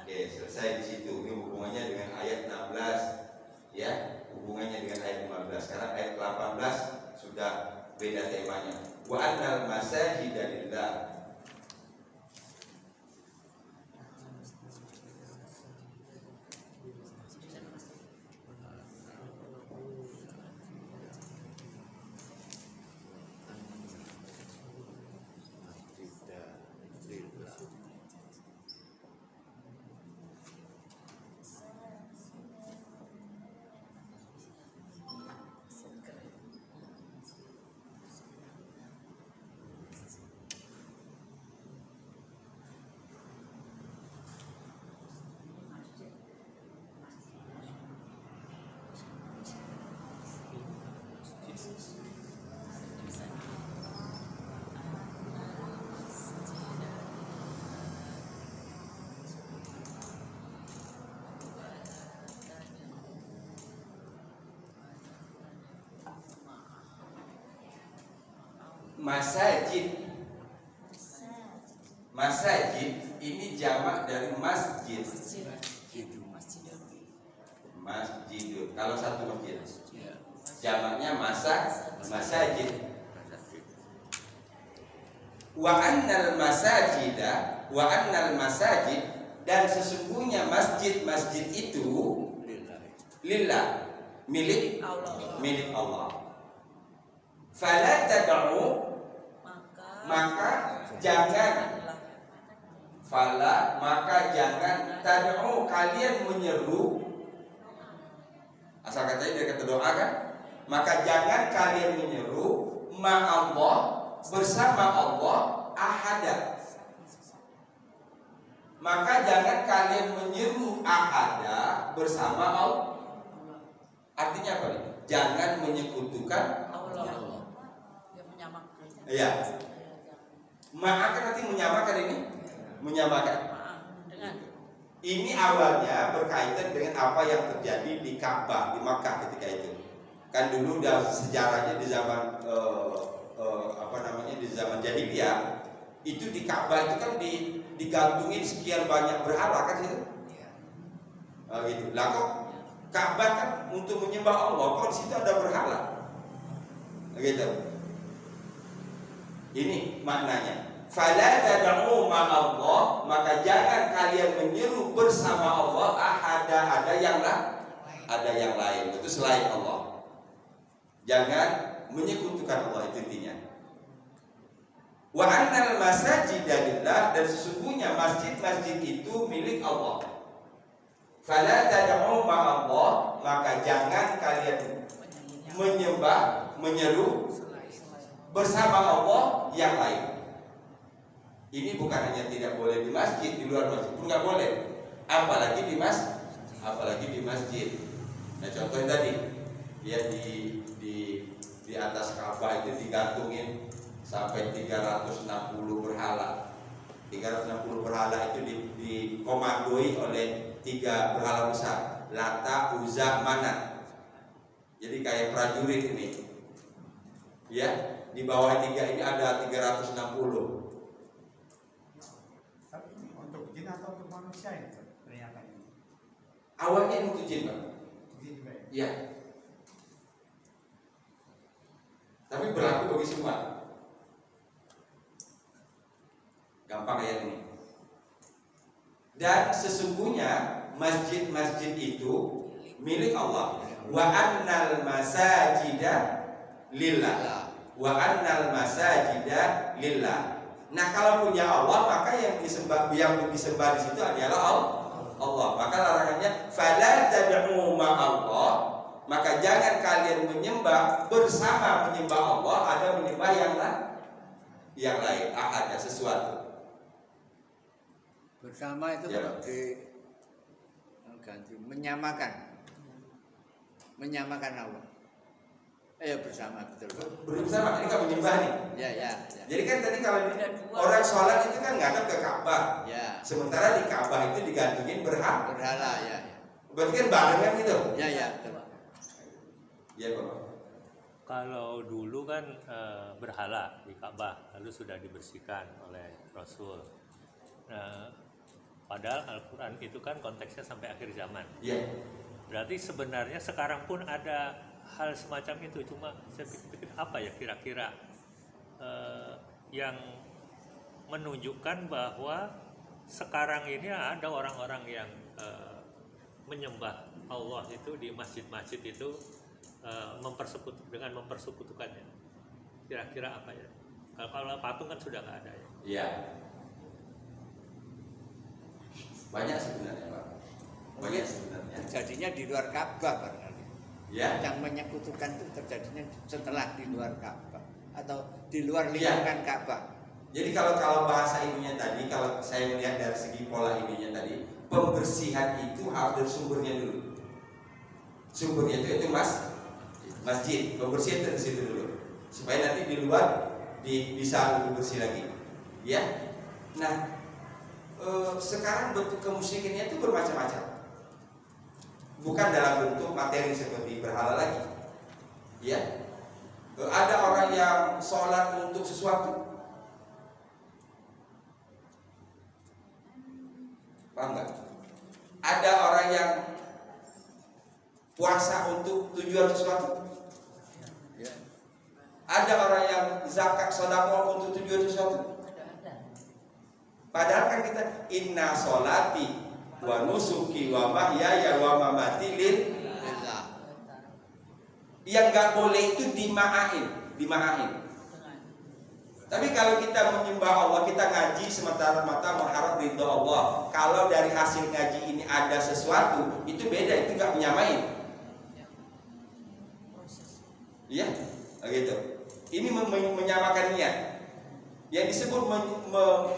Oke, selesai di situ. Ini hubungannya dengan ayat 16, ya, hubungannya dengan ayat 15. Sekarang ayat 18 sudah beda temanya. Wa annal masajida lillah. masajid. Masajid ini jamak dari masjid. Masjidun. Kalau satu masjid, jamaknya masajid. Wa annal masajid, dan sesungguhnya masjid itu lillah, milik Allah. Fala tad'u, maka jangan tad'u, kalian menyeru. Asal katanya dari kata doa kan, maka jangan kalian menyeru ma'allah, bersama Allah, ahada. Maka jangan kalian menyeru ahada bersama Allah. Artinya apa nih? Jangan menyekutukan Allah. Dia menyamakan. Iya. Maka nanti menyamakan ini, menyamakan. Dengan Ini awalnya berkaitan dengan apa yang terjadi di Ka'bah di Makkah ketika itu. Kan dulu dalam sejarahnya di zaman di zaman jahiliyah itu di Ka'bah itu kan digantungin sekian banyak berhala kan gitu. Gitu. Lah kok Ka'bah kan untuk menyembah Allah, kok di situ ada berhala? Gitu. Ini maknanya. Fala tad'u ma'allah, maka jangan kalian menyeru bersama Allah ada yang lain, itu selain Allah. Jangan menyekutukan Allah, itu intinya. Wa annal masajida lillah, dan sesungguhnya masjid-masjid itu milik Allah. Fala tad'u ma'allah, maka jangan kalian menyeru bersama Allah yang lain. Ini bukan hanya tidak boleh di masjid, di luar masjid pun nggak boleh, apalagi di masjid. Nah contohnya tadi, ya di atas Ka'bah itu digantungin sampai 360 berhala. 360 berhala itu dikomandoi oleh 3 berhala besar, Lata, Uzza, Manat. Jadi kayak prajurit ini, ya di bawah 3 ini ada 360. Atau untuk manusia itu ternyata ini. Awalnya untuk jin, Pak. Jin juga ya? Iya. Tapi berlaku bagi semua. Gampang kayak ini. Dan sesungguhnya masjid-masjid itu milik Allah. Wa annal masajida lillah. Wa annal masajida lillah. Nah kalau punya Allah, maka yang disembah di situ adalah Allah. Maka larangannya fala tad'u ma'allah, maka jangan kalian menyembah bersama menyembah Allah, ada menyembah yang lain, ada sesuatu. Bersama itu Ya. kalau diganti menyamakan Allah. Bersama betul. Bersama ini kan menyembah nih. Ya. Jadi kan tadi kalau orang sholat itu kan ngadep ke Ka'bah. Ya. Sementara di Ka'bah itu digantungin Berhala ya. Berarti kan barengan gitu. Ya. Betul. Iya Bapak. Kalau dulu kan berhala di Ka'bah, lalu sudah dibersihkan oleh Rasul. Padahal Al-Quran itu kan konteksnya sampai akhir zaman. Iya. Berarti sebenarnya sekarang pun ada hal semacam itu, cuma saya pikir apa ya kira-kira yang menunjukkan bahwa sekarang ini ada orang-orang yang menyembah Allah itu di masjid-masjid itu mempersekutukannya. Kira-kira apa ya? Kalau patung kan sudah nggak ada ya. Iya. Banyak sebenarnya Pak. Banyak sebenarnya. Terjadinya di luar Ka'bah barangkali. Ya. Yang menyekutukan itu terjadinya setelah di luar Ka'bah atau di luar lingkungan Ka'bah. Jadi kalau bahasa ininya tadi, kalau saya melihat dari segi pola ininya tadi, pembersihan itu harus dari sumbernya dulu. Sumbernya itu masjid. Pembersihan dari situ dulu, supaya nanti di luar bisa lebih bersih lagi. Ya. Nah, sekarang bentuk kemusyrikannya itu bermacam-macam. Bukan dalam bentuk materi seperti berhala lagi. Ya. Ada orang yang sholat untuk tujuan sesuatu? Ya. Ada orang yang zakat sedekah untuk tujuan sesuatu? Ada. Padahal kan kita inna sholati wa nusuki wa mahyaya wa mamati Lillah. yang nggak boleh itu dima'ain. Tapi kalau kita menyembah Allah, kita ngaji semata-mata mengharap ridho Allah. Kalau dari hasil ngaji ini ada sesuatu, itu beda, itu nggak menyamain. Iya, begitu. Ini menyamakan niat. Yang disebut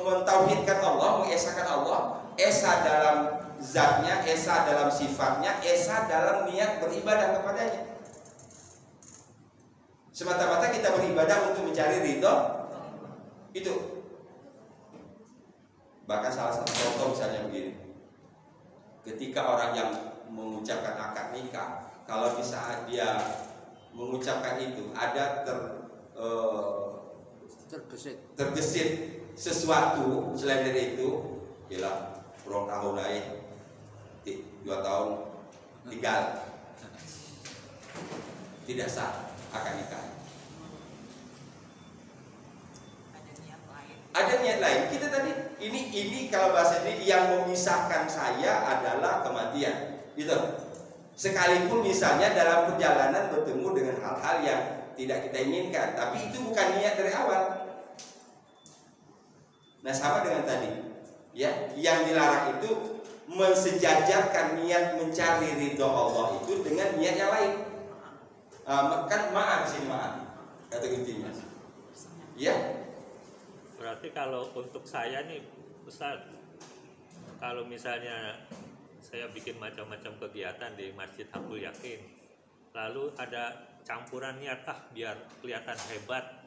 mentauhidkan Allah, mengesakan Allah, esa dalam zatnya, esa dalam sifatnya, esa dalam niat beribadah kepadanya. Semata-mata kita beribadah untuk mencari ridho itu. Bahkan salah satu contoh misalnya begini, ketika orang yang mengucapkan akad nikah, kalau bisa dia mengucapkan itu ada tergesit sesuatu selain dari itu, bila kurang tahun lain 2 tahun tinggal, tidak sah akad nikah. Ada niat lain. Kita tadi ini kalau bahasa ini yang memisahkan saya adalah kematian. Gitu. Sekalipun misalnya dalam perjalanan bertemu dengan hal-hal yang tidak kita inginkan, tapi itu bukan niat dari awal. Nah, sama dengan tadi. Ya, yang dilarang itu mensejajarkan niat mencari ridho Allah itu dengan niat yang lain. Kan maaf sih maaf kata kuncinya. Ya. Berarti kalau untuk saya nih Ustaz, kalau misalnya saya bikin macam-macam kegiatan di Masjid Hakul Yakin, lalu ada campuran niat biar kelihatan hebat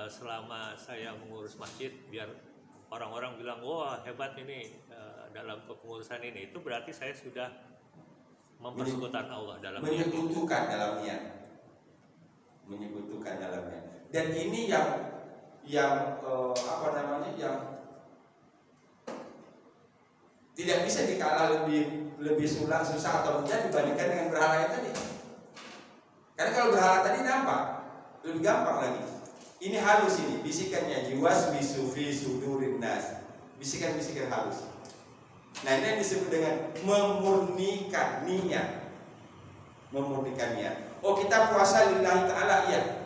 selama saya mengurus masjid, biar orang-orang bilang wah hebat ini dalam kepengurusan ini, itu berarti saya sudah mempersekutukan Allah dalam menyekutukan dalam niat, menyekutukan dalam niat. Dan ini yang yang tidak bisa dikalah lebih susah atau mudah dibandingkan dengan berhala yang tadi. Karena kalau berhala tadi nampak lebih gampang lagi. Ini halus, ini bisikannya jiwas bisufi sudurin nas, bisikan-bisikan halus. Nah, ini yang disebut dengan memurnikan niat. Memurnikan niat. Oh, kita puasa lillahi ta'ala, iya.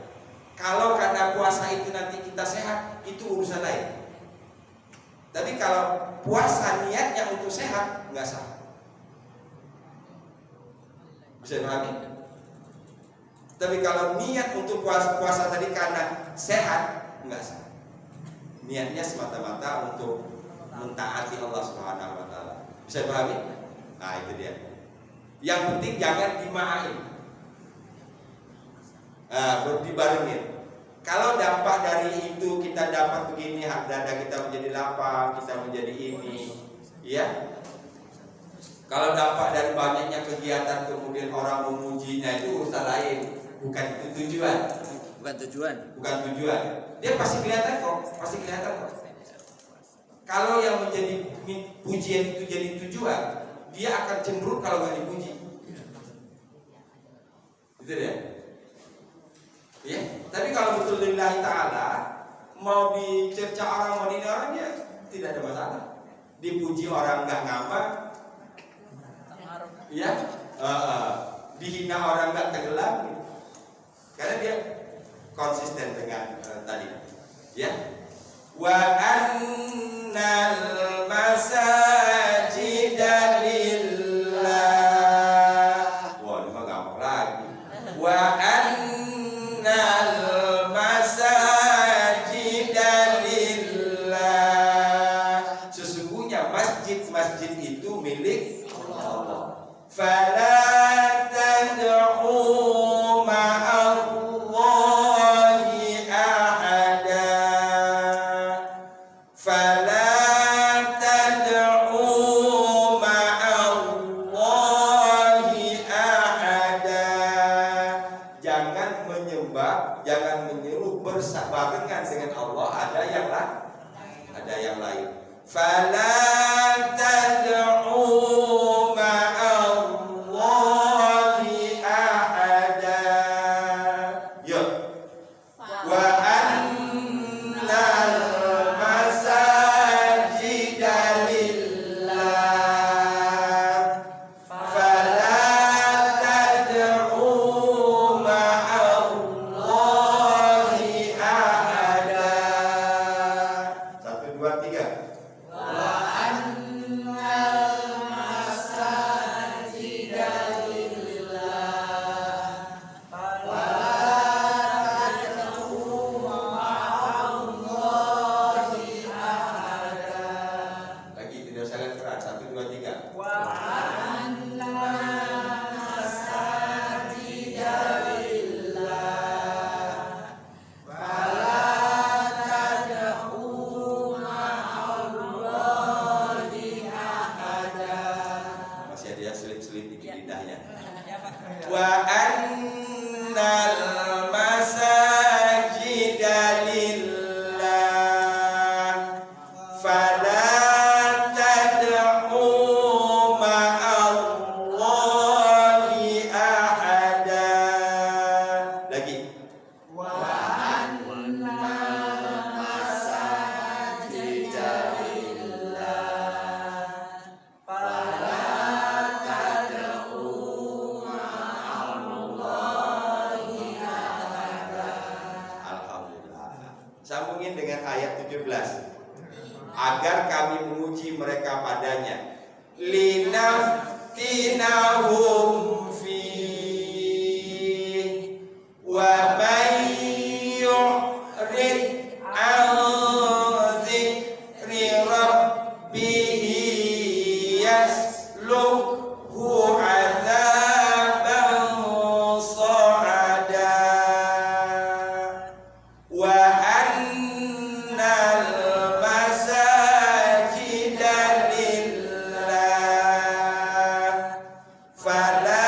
Kalau karena puasa itu nanti kita sehat, itu urusan lain. Tapi kalau puasa niatnya untuk sehat, nggak sah. Bisa dipahami? Tapi kalau niat untuk puasa tadi karena sehat, nggak sah. Niatnya semata-mata untuk mentaati Allah Subhanahu wa taala. Bisa dipahami? Nah, itu dia. Yang penting jangan dima'ain. Dibarengin. Kalau dampak dari itu kita dapat begini, hak dada kita menjadi lapang, kita menjadi ini, ya. Kalau dampak dari banyaknya kegiatan kemudian orang memujinya, itu urusan lain, bukan itu tujuan. Bukan tujuan. Dia pasti kelihatan kok, Kalau yang menjadi pujian itu jadi tujuan, dia akan cemberut kalau nggak dipuji. Itu dia. Ya, tapi kalau betul lillahi ta'ala, mau dicerca orang, mau ini orang, ya tidak ada masalah. Dipuji orang nggak ngapa, ya, dihina orang nggak tenggelam, karena dia konsisten dengan tadi, ya. Wa annal masajida lillah. Wah, ini mah gampang lagi. Wa masjid itu milik Allah. Fala tad'u ma'allahi ahada. Fala tad'u ma'allahi ahada. Jangan menyembah, jangan menyeru berbarengan dengan Allah ada yang lain. Fala tad'u ma'allahi ahada. ingin dengan ayat 17. Agar kami menguji mereka padanya. Linaftinahum fi wa may yu'rid an dzikri rabbih yaslukhu 'adzaban sa'ada wa annal masajida lillah fala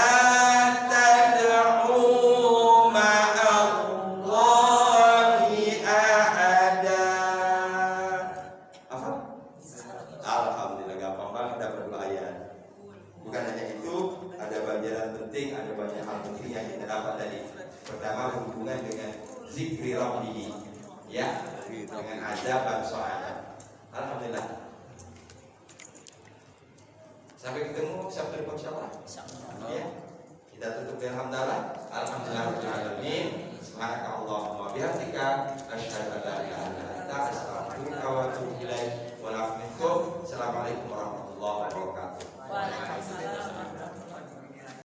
tad'u ma'allahi ahada. Apa? Alhamdulillah, gampang banget dapat dua ayat. Bukan hanya itu, ada pelajaran penting, ada banyak hal penting yang kita dapat tadi. Pertama, hubungan dengan zikri rabbih, ya, dengan azab dan so'adat. Alhamdulillah. Sampai ketemu Sabtu depan insyaallah. Ya. Kita tutup dengan hamdalah. Alhamdulillahirabbil alamin. Subhanakallahumma wa bihamdika asyhadu an la ilaha illa anta astaghfiruka wa atubu ilaik. Wa assalamualaikum